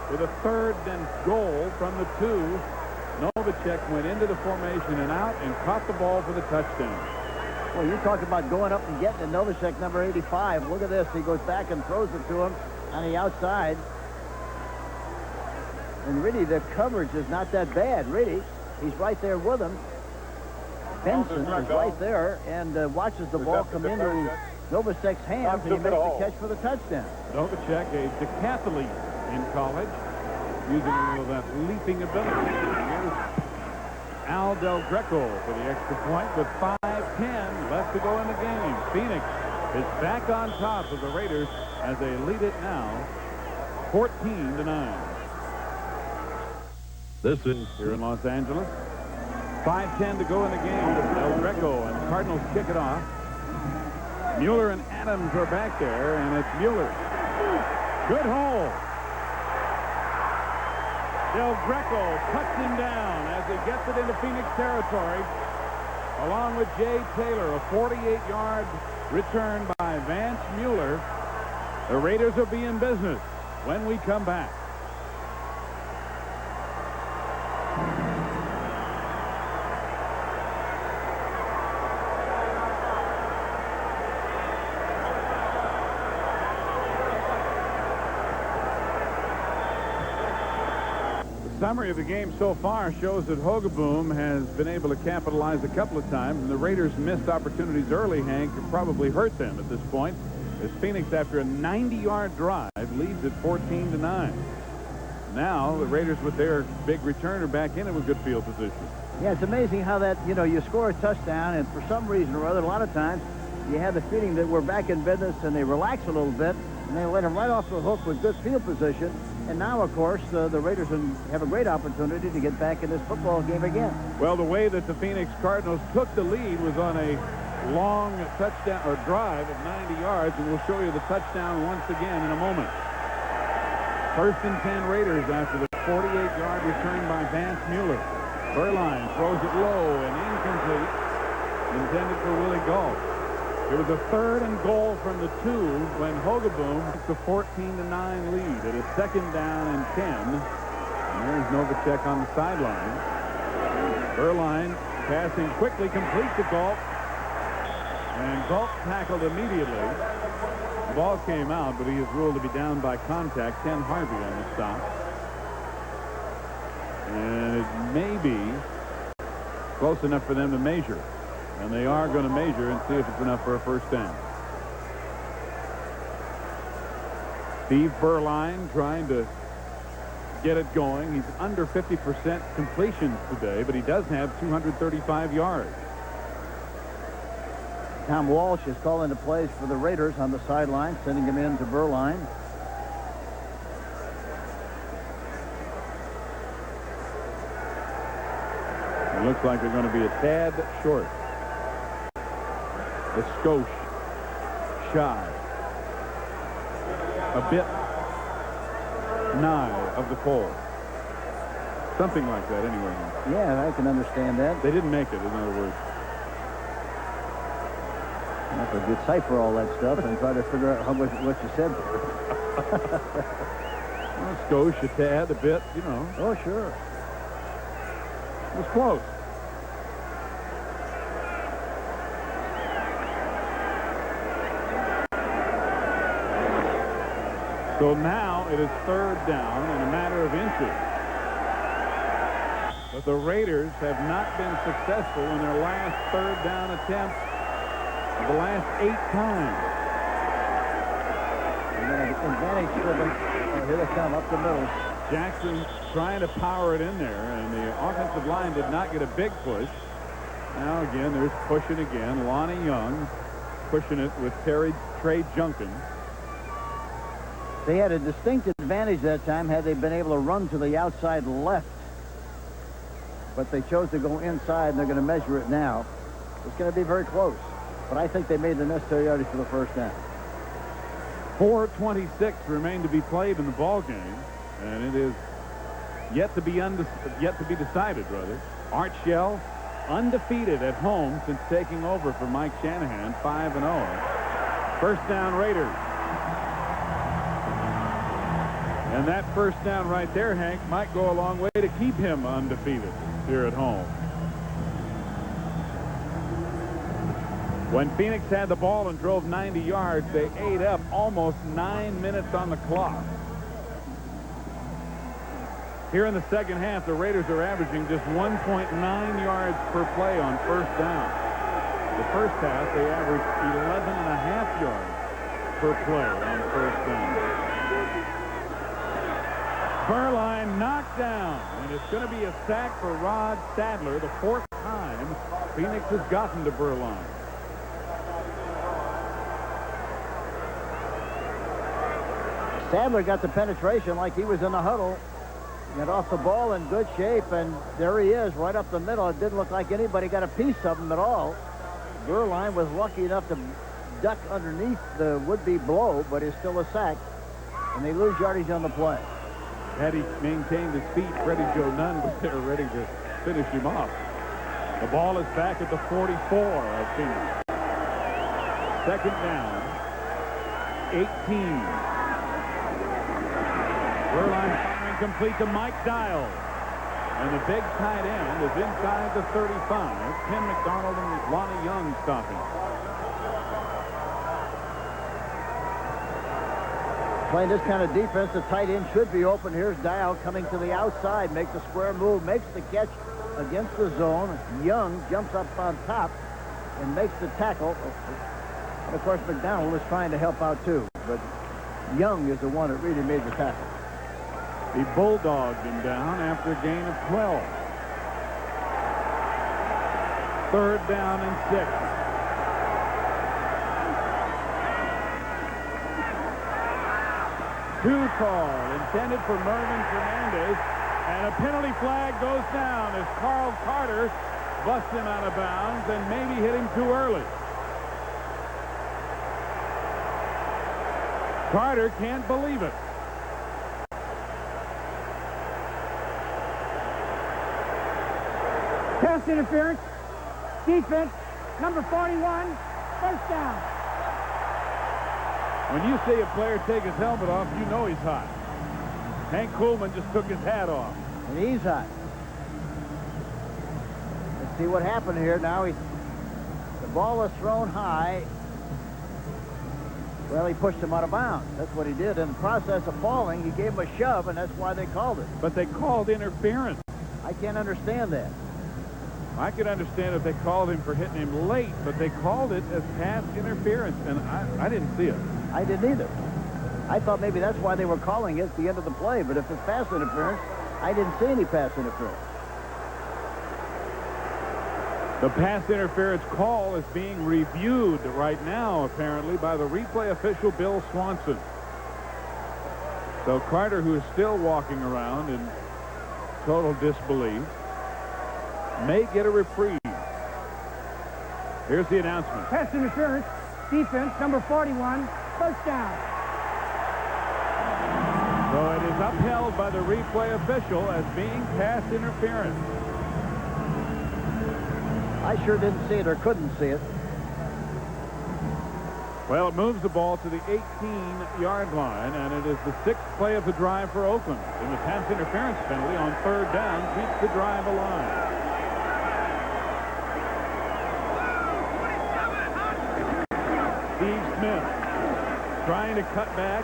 with a 3rd and goal from the 2. Novacek went into the formation and out and caught the ball for the touchdown. Well, you talk about going up and getting it. Novacek, number 85. Look at this. He goes back and throws it to him on the outside. And really, the coverage is not that bad. Really, he's right there with him. Benson is right there and watches the ball come into Novacek's hands, and he makes the catch for the touchdown. Novacek, a decathlete in college, using a little of that leaping ability. Here's Al Del Greco for the extra point with 5:10 left to go in the game. Phoenix is back on top of the Raiders as they lead it now 14-9. This is Here in Los Angeles. 5:10 to go in the game. Del Greco and Cardinals kick it off. Mueller and Adams are back there, and it's Mueller. Good hole. Del Greco cuts him down as he gets it into Phoenix territory, along with Jay Taylor. A 48-yard return by Vance Mueller. The Raiders will be in business when we come back. The summary of the game so far shows that Hogaboom has been able to capitalize a couple of times, and the Raiders' missed opportunities early, Hank, could probably hurt them at this point, as Phoenix, after a 90-yard drive, leads at 14-9. Now the Raiders, with their big return, are back in it with good field position. Yeah, it's amazing how that, you score a touchdown, and for some reason or other, a lot of times you have the feeling that we're back in business, and they relax a little bit, and they let them right off the hook with good field position. And now, of course, the Raiders have a great opportunity to get back in this football game again. Well, the way that the Phoenix Cardinals took the lead was on a long touchdown or drive of 90 yards, and we'll show you the touchdown once again in a moment. 1st and 10 Raiders after the 48-yard return by Vance Mueller. Burline throws it low and incomplete, intended for Willie Galt. It was a 3rd and goal from the 2 when Hogaboom took the 14-9 lead at a 2nd down and 10. And there's Novacek on the sideline. Burline passing quickly, complete to Galt. And Galt tackled immediately. The ball came out, but he is ruled to be down by contact. Ken Harvey on the stop. And it may be close enough for them to measure. And they are going to measure and see if it's enough for a 1st down. Steve Burline trying to get it going. He's under 50% completions today, but he does have 235 yards. Tom Walsh is calling the plays for the Raiders on the sideline, sending him in to Burline. It looks like they're going to be a tad short. A skosh shy. A bit nigh of the pole. Something like that anyway. Yeah, I can understand that. They didn't make it, in other words. I have to decipher all that stuff and try to figure out what you said. Well, skosh, a tad, a bit, Oh, sure. It was close. So now it is 3rd down and a matter of inches. the Raiders have not been successful in their last third down attempts of the last 8 times. And then an advantage for them. Oh, here they come up the middle. Jackson trying to power it in there, and the offensive line did not get a big push. Now again, there's pushing again. Lonnie Young pushing it with Trey Junkin. They had a distinct advantage that time had they been able to run to the outside left. But they chose to go inside, and they're going to measure it now. It's going to be very close. But I think they made the necessary yardage for the first down. 4:26 remain to be played in the ball game, and it is yet to be decided, brother. Art Shell undefeated at home since taking over for Mike Shanahan, 5-0. First down, Raiders. And that first down right there, Hank, might go a long way to keep him undefeated here at home. When Phoenix had the ball and drove 90 yards, they ate up almost 9 minutes on the clock. Here in the second half, the Raiders are averaging just 1.9 yards per play on first down. The first half, they averaged 11.5 yards per play on first down. Burline knocked down, and it's going to be a sack for Rod Sadler, the 4th time Phoenix has gotten to Burline. Sadler got the penetration like he was in the huddle. Got off the ball in good shape, and there he is right up the middle. It didn't look like anybody got a piece of him at all. Burline was lucky enough to duck underneath the would-be blow, but it's still a sack, and they lose yardage on the play. Had he maintained his feet, Freddie Joe Nunn was there ready to finish him off. The ball is back at the 44 of Phoenix. Second down, 18. Burline firing complete to Mike Dial. And the big tight end is inside the 35. Tim McDonald and Lonnie Young stopping. Playing this kind of defense, the tight end should be open. Here's Dial coming to the outside, makes a square move, makes the catch against the zone. Young jumps up on top and makes the tackle. And of course, McDonald is trying to help out too, but Young is the one that really made the tackle. He bulldogged him down after a gain of 12. Third down and 6. Two call intended for Mervyn Fernandez, and a penalty flag goes down as Carl Carter busts him out of bounds and maybe hit him too early. Carter can't believe it. Pass interference. Defense. Number 41. First down. When you see a player take his helmet off, you know he's hot. Hank Coolman just took his hat off. And he's hot. Let's see what happened here. Now the ball is thrown high. Well, he pushed him out of bounds. That's what he did. In the process of falling, he gave him a shove, and that's why they called it. But they called interference. I can't understand that. I could understand if they called him for hitting him late, but they called it as pass interference, and I didn't see it. I didn't either. I thought maybe that's why they were calling it at the end of the play, but if it's pass interference, I didn't see any pass interference. The pass interference call is being reviewed right now, apparently, by the replay official, Bill Swanson. So Carter, who is still walking around in total disbelief, may get a reprieve. Here's the announcement. Pass interference. Defense. Number 41. First down. So it is upheld by the replay official as being pass interference. I sure didn't see it or couldn't see it. Well, it moves the ball to the 18-yard line, and it is the 6th play of the drive for Oakland. And the pass interference penalty on third down keeps the drive alive. Steve Smith trying to cut back,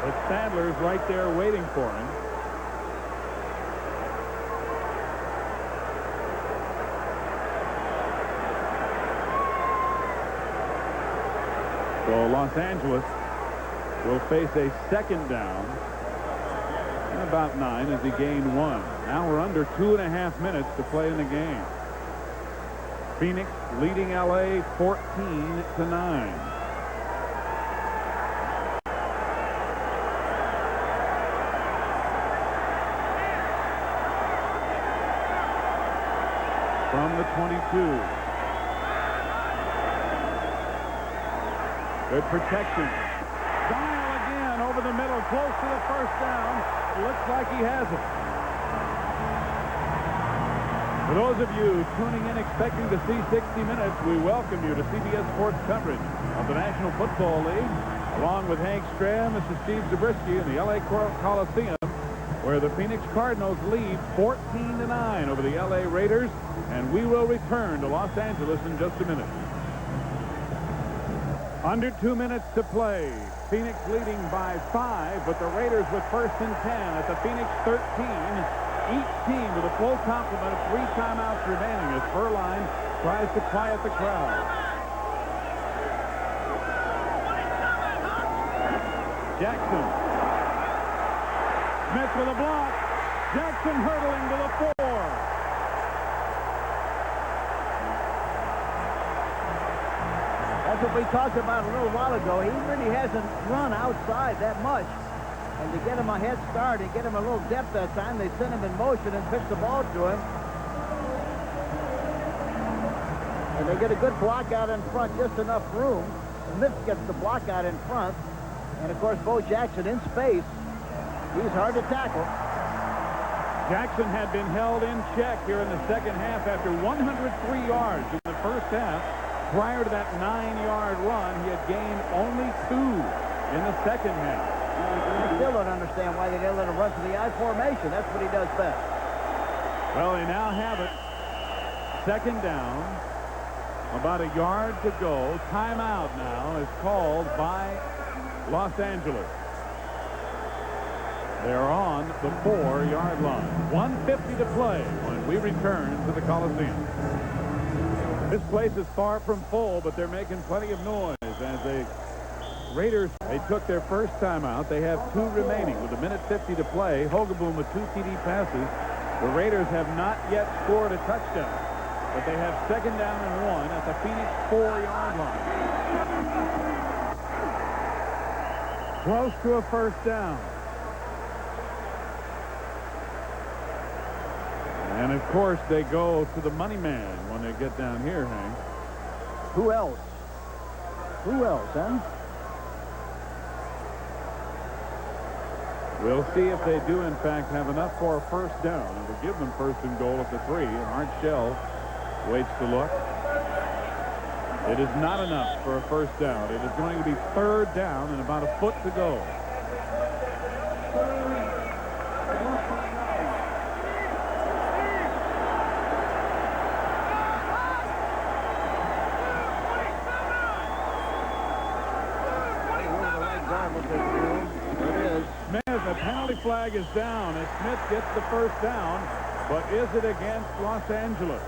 but Sadler's right there waiting for him. So Los Angeles will face a second down and about 9 as he gained 1. Now we're under 2.5 minutes to play in the game. Phoenix leading LA 14-9. From the 22. Good protection. Dial again over the middle, close to the first down. Looks like he has it. For those of you tuning in expecting to see 60 Minutes, we welcome you to CBS Sports coverage of the National Football League, along with Hank Stram. This is Steve Zabriskie in the LA Coliseum, where the Phoenix Cardinals lead 14-9 over the LA Raiders, and we will return to Los Angeles in just a minute. Under 2 minutes to play. Phoenix leading by 5, but the Raiders with first and 10 at the Phoenix 13. Each team with a full complement of 3 timeouts remaining as Furline tries to quiet the crowd. Jackson. Smith with a block. Jackson hurdling to the 4. That's what we talked about a little while ago. He really hasn't run outside that much. And to get him a head start and get him a little depth that time, they sent him in motion and pitched the ball to him. And they get a good block out in front, just enough room. Smith gets the block out in front. And, of course, Bo Jackson in space. He's hard to tackle. Jackson had been held in check here in the second half after 103 yards in the first half. Prior to that 9-yard run, he had gained only 2 in the second half. I still don't understand why they didn't let him run to the I formation. That's what he does best. Well, they now have it. Second down. About a yard to go. Timeout now is called by Los Angeles. They're on the 4-yard line. 1:50 to play when we return to the Coliseum. This place is far from full, but they're making plenty of noise as the Raiders, they took their first timeout. They have 2 remaining with 1:50 to play. Hogaboom with 2 TD passes. The Raiders have not yet scored a touchdown, but they have second down and 1 at the Phoenix 4-yard line. Close to a first down. And, of course, they go to the money man when they get down here, Hank. Who else? Who else, huh? We'll see if they do, in fact, have enough for a first down. It will give them first and goal at the 3. Art Shell waits to look. It is not enough for a first down. It is going to be third down and about a foot to go. Flag is down as Smith gets the first down, but is it against Los Angeles?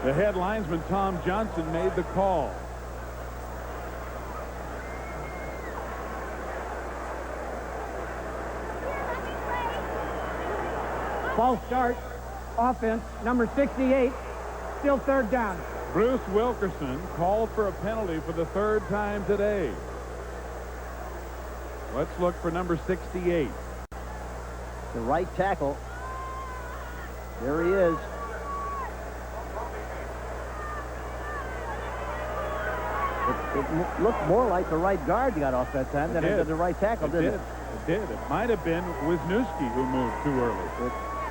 The head linesman, Tom Johnson, made the call. False start. Offense, number 68. Still third down. Bruce Wilkerson called for a penalty for the 3rd time today. Let's look for number 68. The right tackle. There he is. It looked more like the right guard got off that time than it did the right tackle, didn't it? It did. It might have been Wisniewski who moved too early.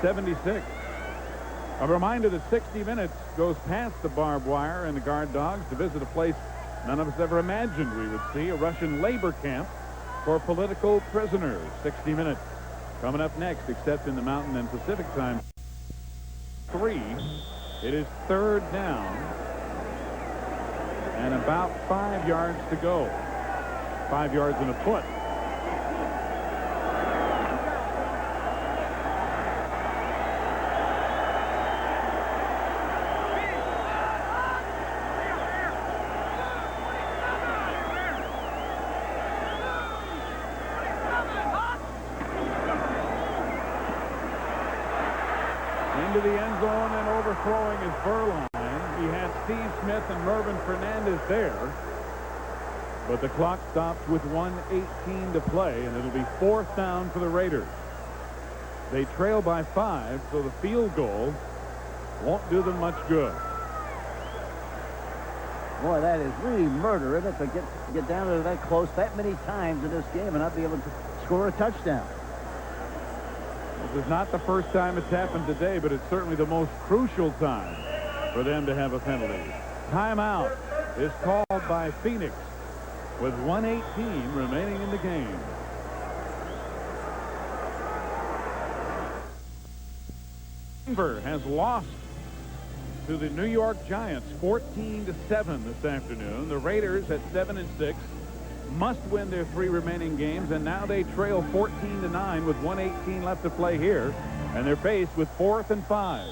76. A reminder that 60 Minutes goes past the barbed wire and the guard dogs to visit a place none of us ever imagined we would see, a Russian labor camp for political prisoners. 60 Minutes coming up next, except in the Mountain and Pacific time. 3. It is third down and about 5 yards to go. 5 yards and a foot. into the end zone and overthrowing his Verline. He had Steve Smith and Mervin Fernandez there. But the clock stops with 1:18 to play, and it'll be 4th down for the Raiders. They trail by 5, so the field goal won't do them much good. Boy, that is really murder, isn't it, to get down to that close that many times in this game and not be able to score a touchdown. This is not the first time it's happened today, but it's certainly the most crucial time for them to have a penalty. Timeout is called by Phoenix with 1:18 remaining in the game. Denver has lost to the New York Giants 14-7 this afternoon. The Raiders at 7-6 must win their 3 remaining games, and now they trail 14-9 with 1:18 left to play here, and they're faced with 4th and 5.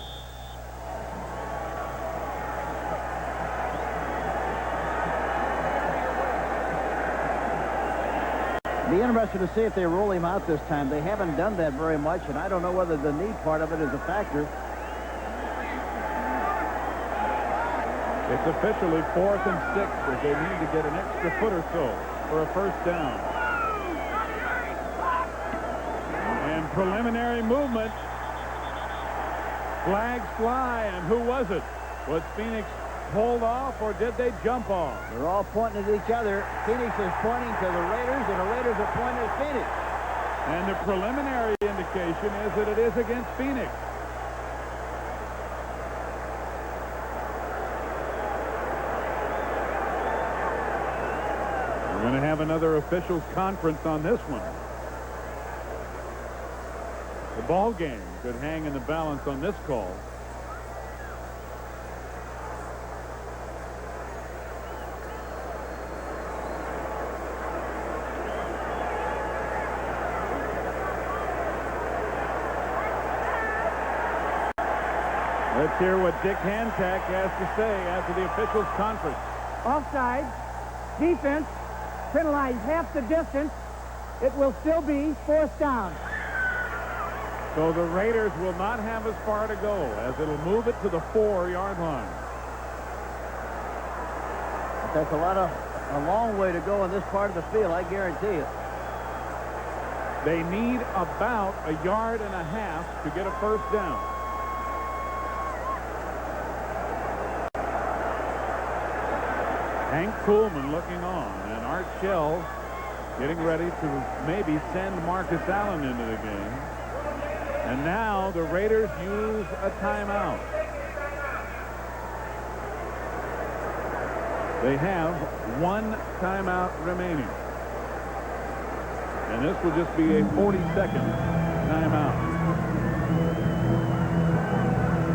Be interested to see if they roll him out this time. They haven't done that very much, and I don't know whether the knee part of it is a factor. It's officially 4th and 6 as they need to get an extra foot or so for a 1st down. And preliminary movement. Flags fly, and who was it? Was Phoenix pulled off, or did they jump off? They're all pointing at each other. Phoenix is pointing to the Raiders, and the Raiders are pointing at Phoenix. And the preliminary indication is that it is against Phoenix. We're going to have another officials conference on this one. The ball game could hang in the balance on this call. Let's hear what Dick Hancock has to say after the officials conference. Offside. Defense penalized half the distance. It will still be 4th down. So the Raiders will not have as far to go, as it'll move it to the 4-yard line. That's a long way to go in this part of the field, I guarantee it. They need about 1.5 yards to get a 1st down. Hank Kuhlman looking on, and Art Shell getting ready to maybe send Marcus Allen into the game. And now the Raiders use a timeout. They have 1 timeout remaining. And this will just be a 40-second timeout.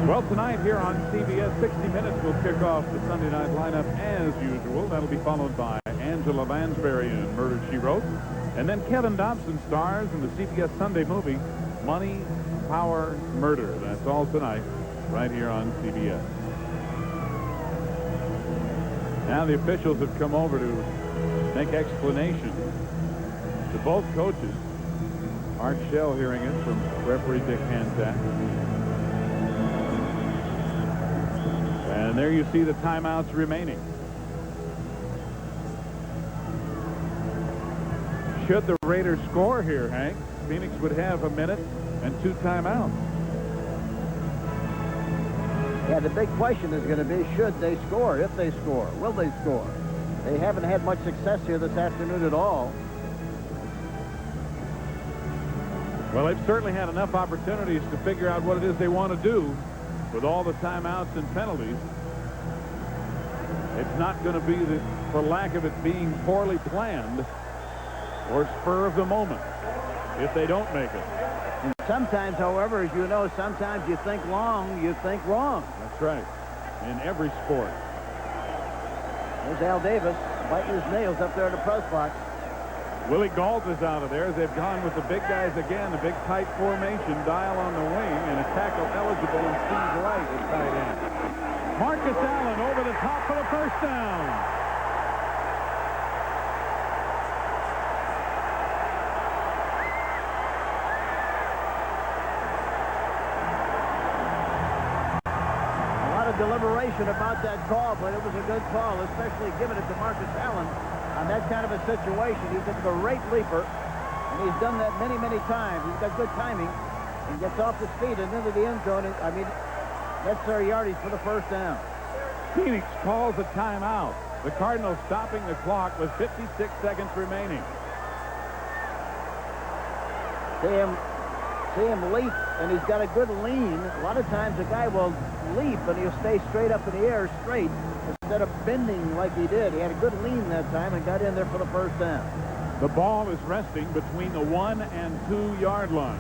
Well, tonight here on CBS, 60 Minutes will kick off the Sunday night lineup as usual. That'll be followed by Angela Lansbury in Murder, She Wrote. And then Kevin Dobson stars in the CBS Sunday movie, Money, Power, Murder. That's all tonight, right here on CBS. Now the officials have come over to make explanations to both coaches. Art Shell hearing it from referee Dick Hancock. And there you see the timeouts remaining. Should the Raiders score here, Hank, Phoenix would have 1 minute and 2 timeouts. Yeah, the big question is going to be, should they score? If they score, will they score? They haven't had much success here this afternoon at all. Well, they've certainly had enough opportunities to figure out what it is they want to do with all the timeouts and penalties. It's not going to be, for lack of it being poorly planned or spur of the moment if they don't make it. And sometimes, however, as you know, sometimes you think long, you think wrong. That's right. In every sport. There's Al Davis biting his nails up there in the press box. Willie Gault is out of there. They've gone with the big guys again, the big tight formation, Dial on the wing, and a tackle eligible in Steve Wright at tight end. Marcus Allen over the top for the 1st down. of deliberation about that call, but it was a good call, especially giving it to Marcus Allen on that kind of a situation. He's a great leaper, and he's done that many, many times. He's got good timing and gets off his feet and into the end zone. I mean, that's their yardage for the first down. Phoenix calls a timeout. The Cardinals stopping the clock with 56 seconds remaining. See him leap, and he's got a good lean. A lot of times a guy will leap, and he'll stay straight up in the air, straight, instead of bending like he did. He had a good lean that time and got in there for the first down. The ball is resting between the 1 and 2 yard line.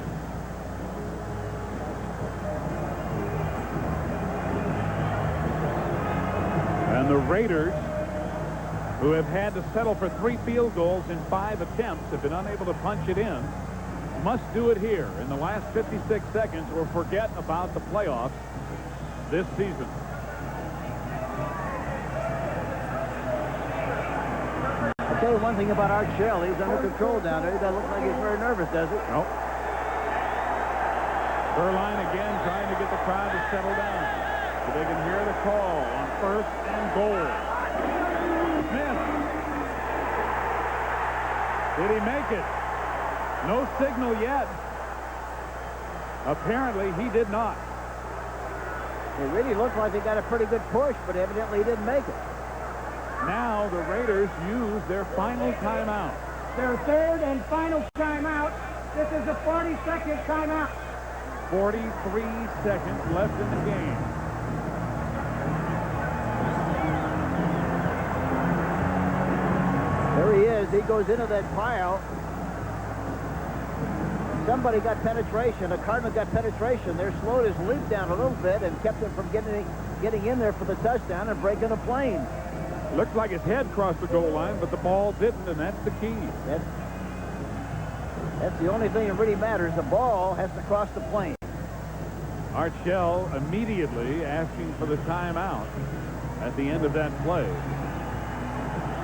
And the Raiders, who have had to settle for 3 field goals in 5 attempts, have been unable to punch it in, must do it here in the last 56 seconds or forget about the playoffs this season. I'll tell you one thing about Art Shell. He's under control down there. He doesn't look like he's very nervous, does he? Nope. Berline again trying to get the crowd to settle down so they can hear the call on 1st and goal. Smith. Did he make it? No signal yet. Apparently, he did not. It really looked like they got a pretty good push, but evidently he didn't make it. Now the Raiders use their final timeout. Their third and final timeout. This is a 40-second timeout. 43 seconds left in the game. There he is. He goes into that pile. Somebody got penetration. A Cardinal got penetration. They slowed his leap down a little bit and kept him from getting in there for the touchdown and breaking the plane. Looked like his head crossed the goal line, but the ball didn't, and that's the key. That's the only thing that really matters. The ball has to cross the plane. Art Shell immediately asking for the timeout at the end of that play.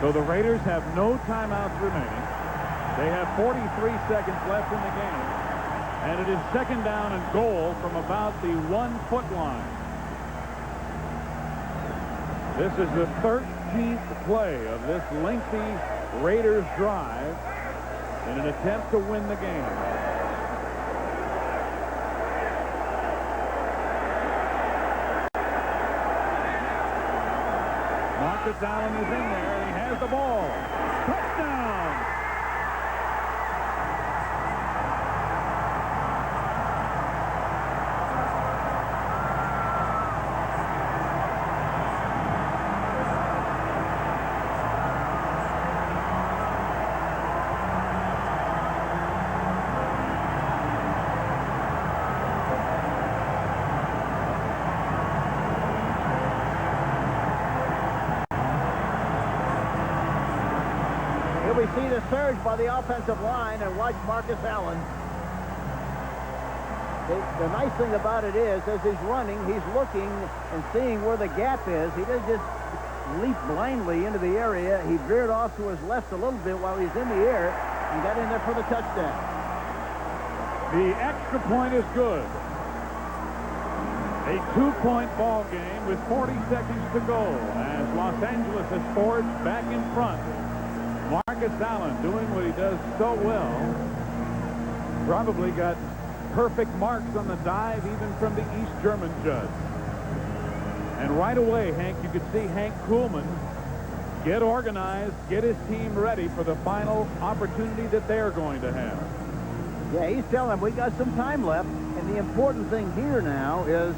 So the Raiders have no timeouts remaining. They have 43 seconds left in the game. And it is 2nd down and goal from about the 1-foot line. This is the 13th play of this lengthy Raiders drive in an attempt to win the game. Marcus Allen is in there, and he has the ball. Touchdown! We see the surge by the offensive line, and watch Marcus Allen. The nice thing about it is, as he's running, he's looking and seeing where the gap is. He doesn't just leap blindly into the area. He veered off to his left a little bit while he's in the air and got in there for the touchdown. The extra point is good. A 2-point ball game with 40 seconds to go as Los Angeles has forged back in front. Marcus Allen doing what he does so well. Probably got perfect marks on the dive even from the East German judge. And right away, Hank, you could see Hank Kuhlman get organized, get his team ready for the final opportunity that they're going to have. Yeah, he's telling them we got some time left, and the important thing here now is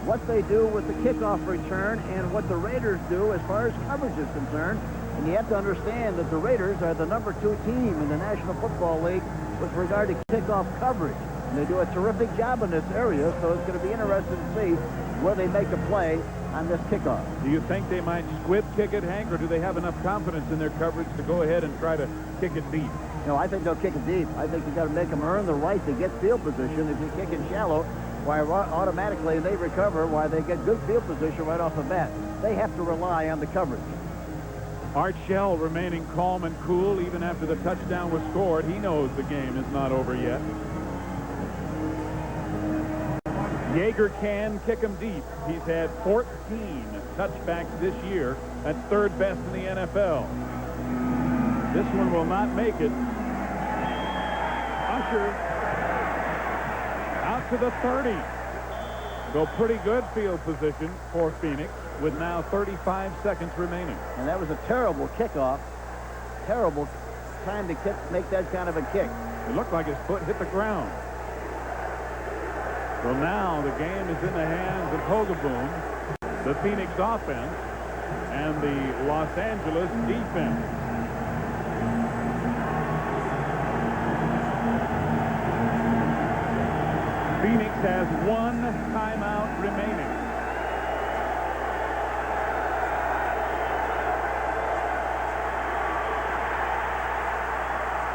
what they do with the kickoff return and what the Raiders do as far as coverage is concerned. And you have to understand that the Raiders are the #2 team in the National Football League with regard to kickoff coverage. And they do a terrific job in this area, so it's going to be interesting to see where they make a play on this kickoff. Do you think they might squib kick it, Hank, or do they have enough confidence in their coverage to go ahead and try to kick it deep? No, I think they'll kick it deep. I think you got to make them earn the right to get field position. If you kick it shallow, why automatically they recover, why they get good field position right off the bat. They have to rely on the coverage. Art Shell remaining calm and cool even after the touchdown was scored. He knows the game is not over yet. Yeager can kick him deep. He's had 14 touchbacks this year. That's third best in the NFL. This one will not make it. Usher out to the 30. So pretty good field position for Phoenix with now 35 seconds remaining. And that was a terrible kickoff. Terrible time to make that kind of a kick. It looked like his foot hit the ground. So now the game is in the hands of Hogaboom, the Phoenix offense, and the Los Angeles defense. Phoenix has one timeout remaining.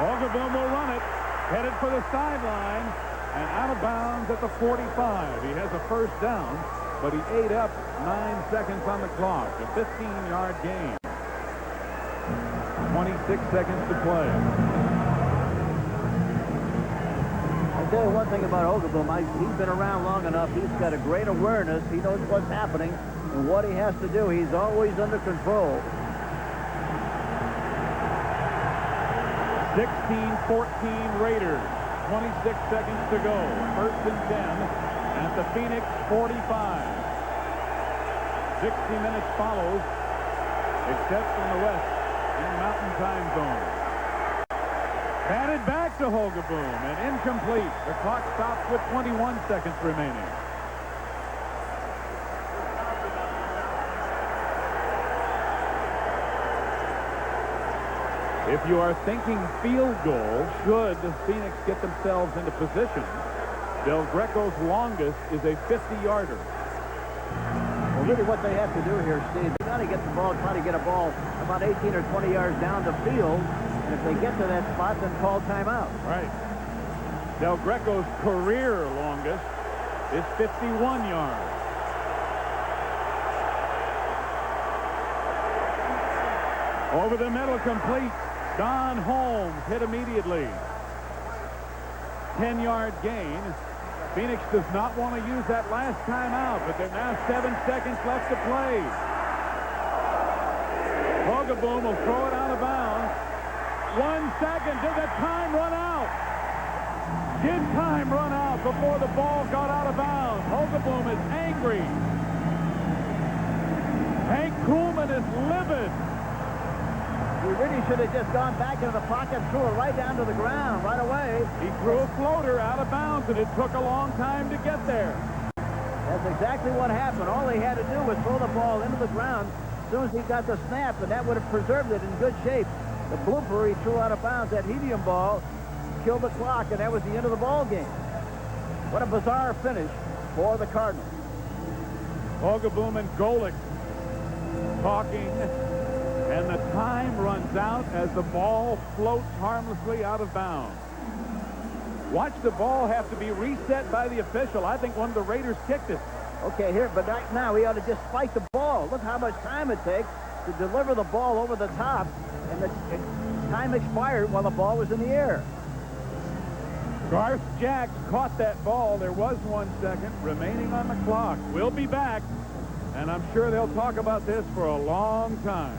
Hogaboom will run it, headed for the sideline, and out of bounds at the 45. He has a first down, but he ate up 9 seconds on the clock. A 15-yard gain. 26 seconds to play. I'll tell you one thing about Hogaboom. He's been around long enough. He's got a great awareness. He knows what's happening and what he has to do. He's always under control. 16-14 Raiders. 26 seconds to go. First and 10 at the Phoenix 45. 60 minutes follows, except from the west in Mountain Time Zone. Batted back to Hogaboom and incomplete. The clock stops with 21 seconds remaining. If you are thinking field goal, should Phoenix get themselves into position, Del Greco's longest is a 50-yarder. Well, really what they have to do here, Steve, they got to get the ball, try to get a ball about 18 or 20 yards down the field, and if they get to that spot, then call timeout. Right. Del Greco's career longest is 51 yards. Over the middle, complete. Don Holmes hit immediately. 10-yard gain. Phoenix does not want to use that last timeout, but there are now 7 seconds left to play. Hogaboom will throw it out of bounds. 1 second. Did the time run out? Did time run out before the ball got out of bounds? Hogaboom is angry. Hank Kuhlman is livid. He really should have just gone back into the pocket and threw it right down to the ground right away. He threw a floater out of bounds, and it took a long time to get there. That's exactly what happened. All he had to do was throw the ball into the ground as soon as he got the snap, and that would have preserved it in good shape. The blooper he threw out of bounds, that helium ball, killed the clock, and that was the end of the ball game. What a bizarre finish for the Cardinals. Hogaboom and Golick talking, and the time runs out as the ball floats harmlessly out of bounds. Watch the ball have to be reset by the official. I think one of the Raiders kicked it. Okay, here, but right now he ought to just spike the ball. Look how much time it takes to deliver the ball over the top, and the time expired while the ball was in the air. Garth Jacks caught that ball. There was 1 second remaining on the clock. We'll be back, and I'm sure they'll talk about this for a long time.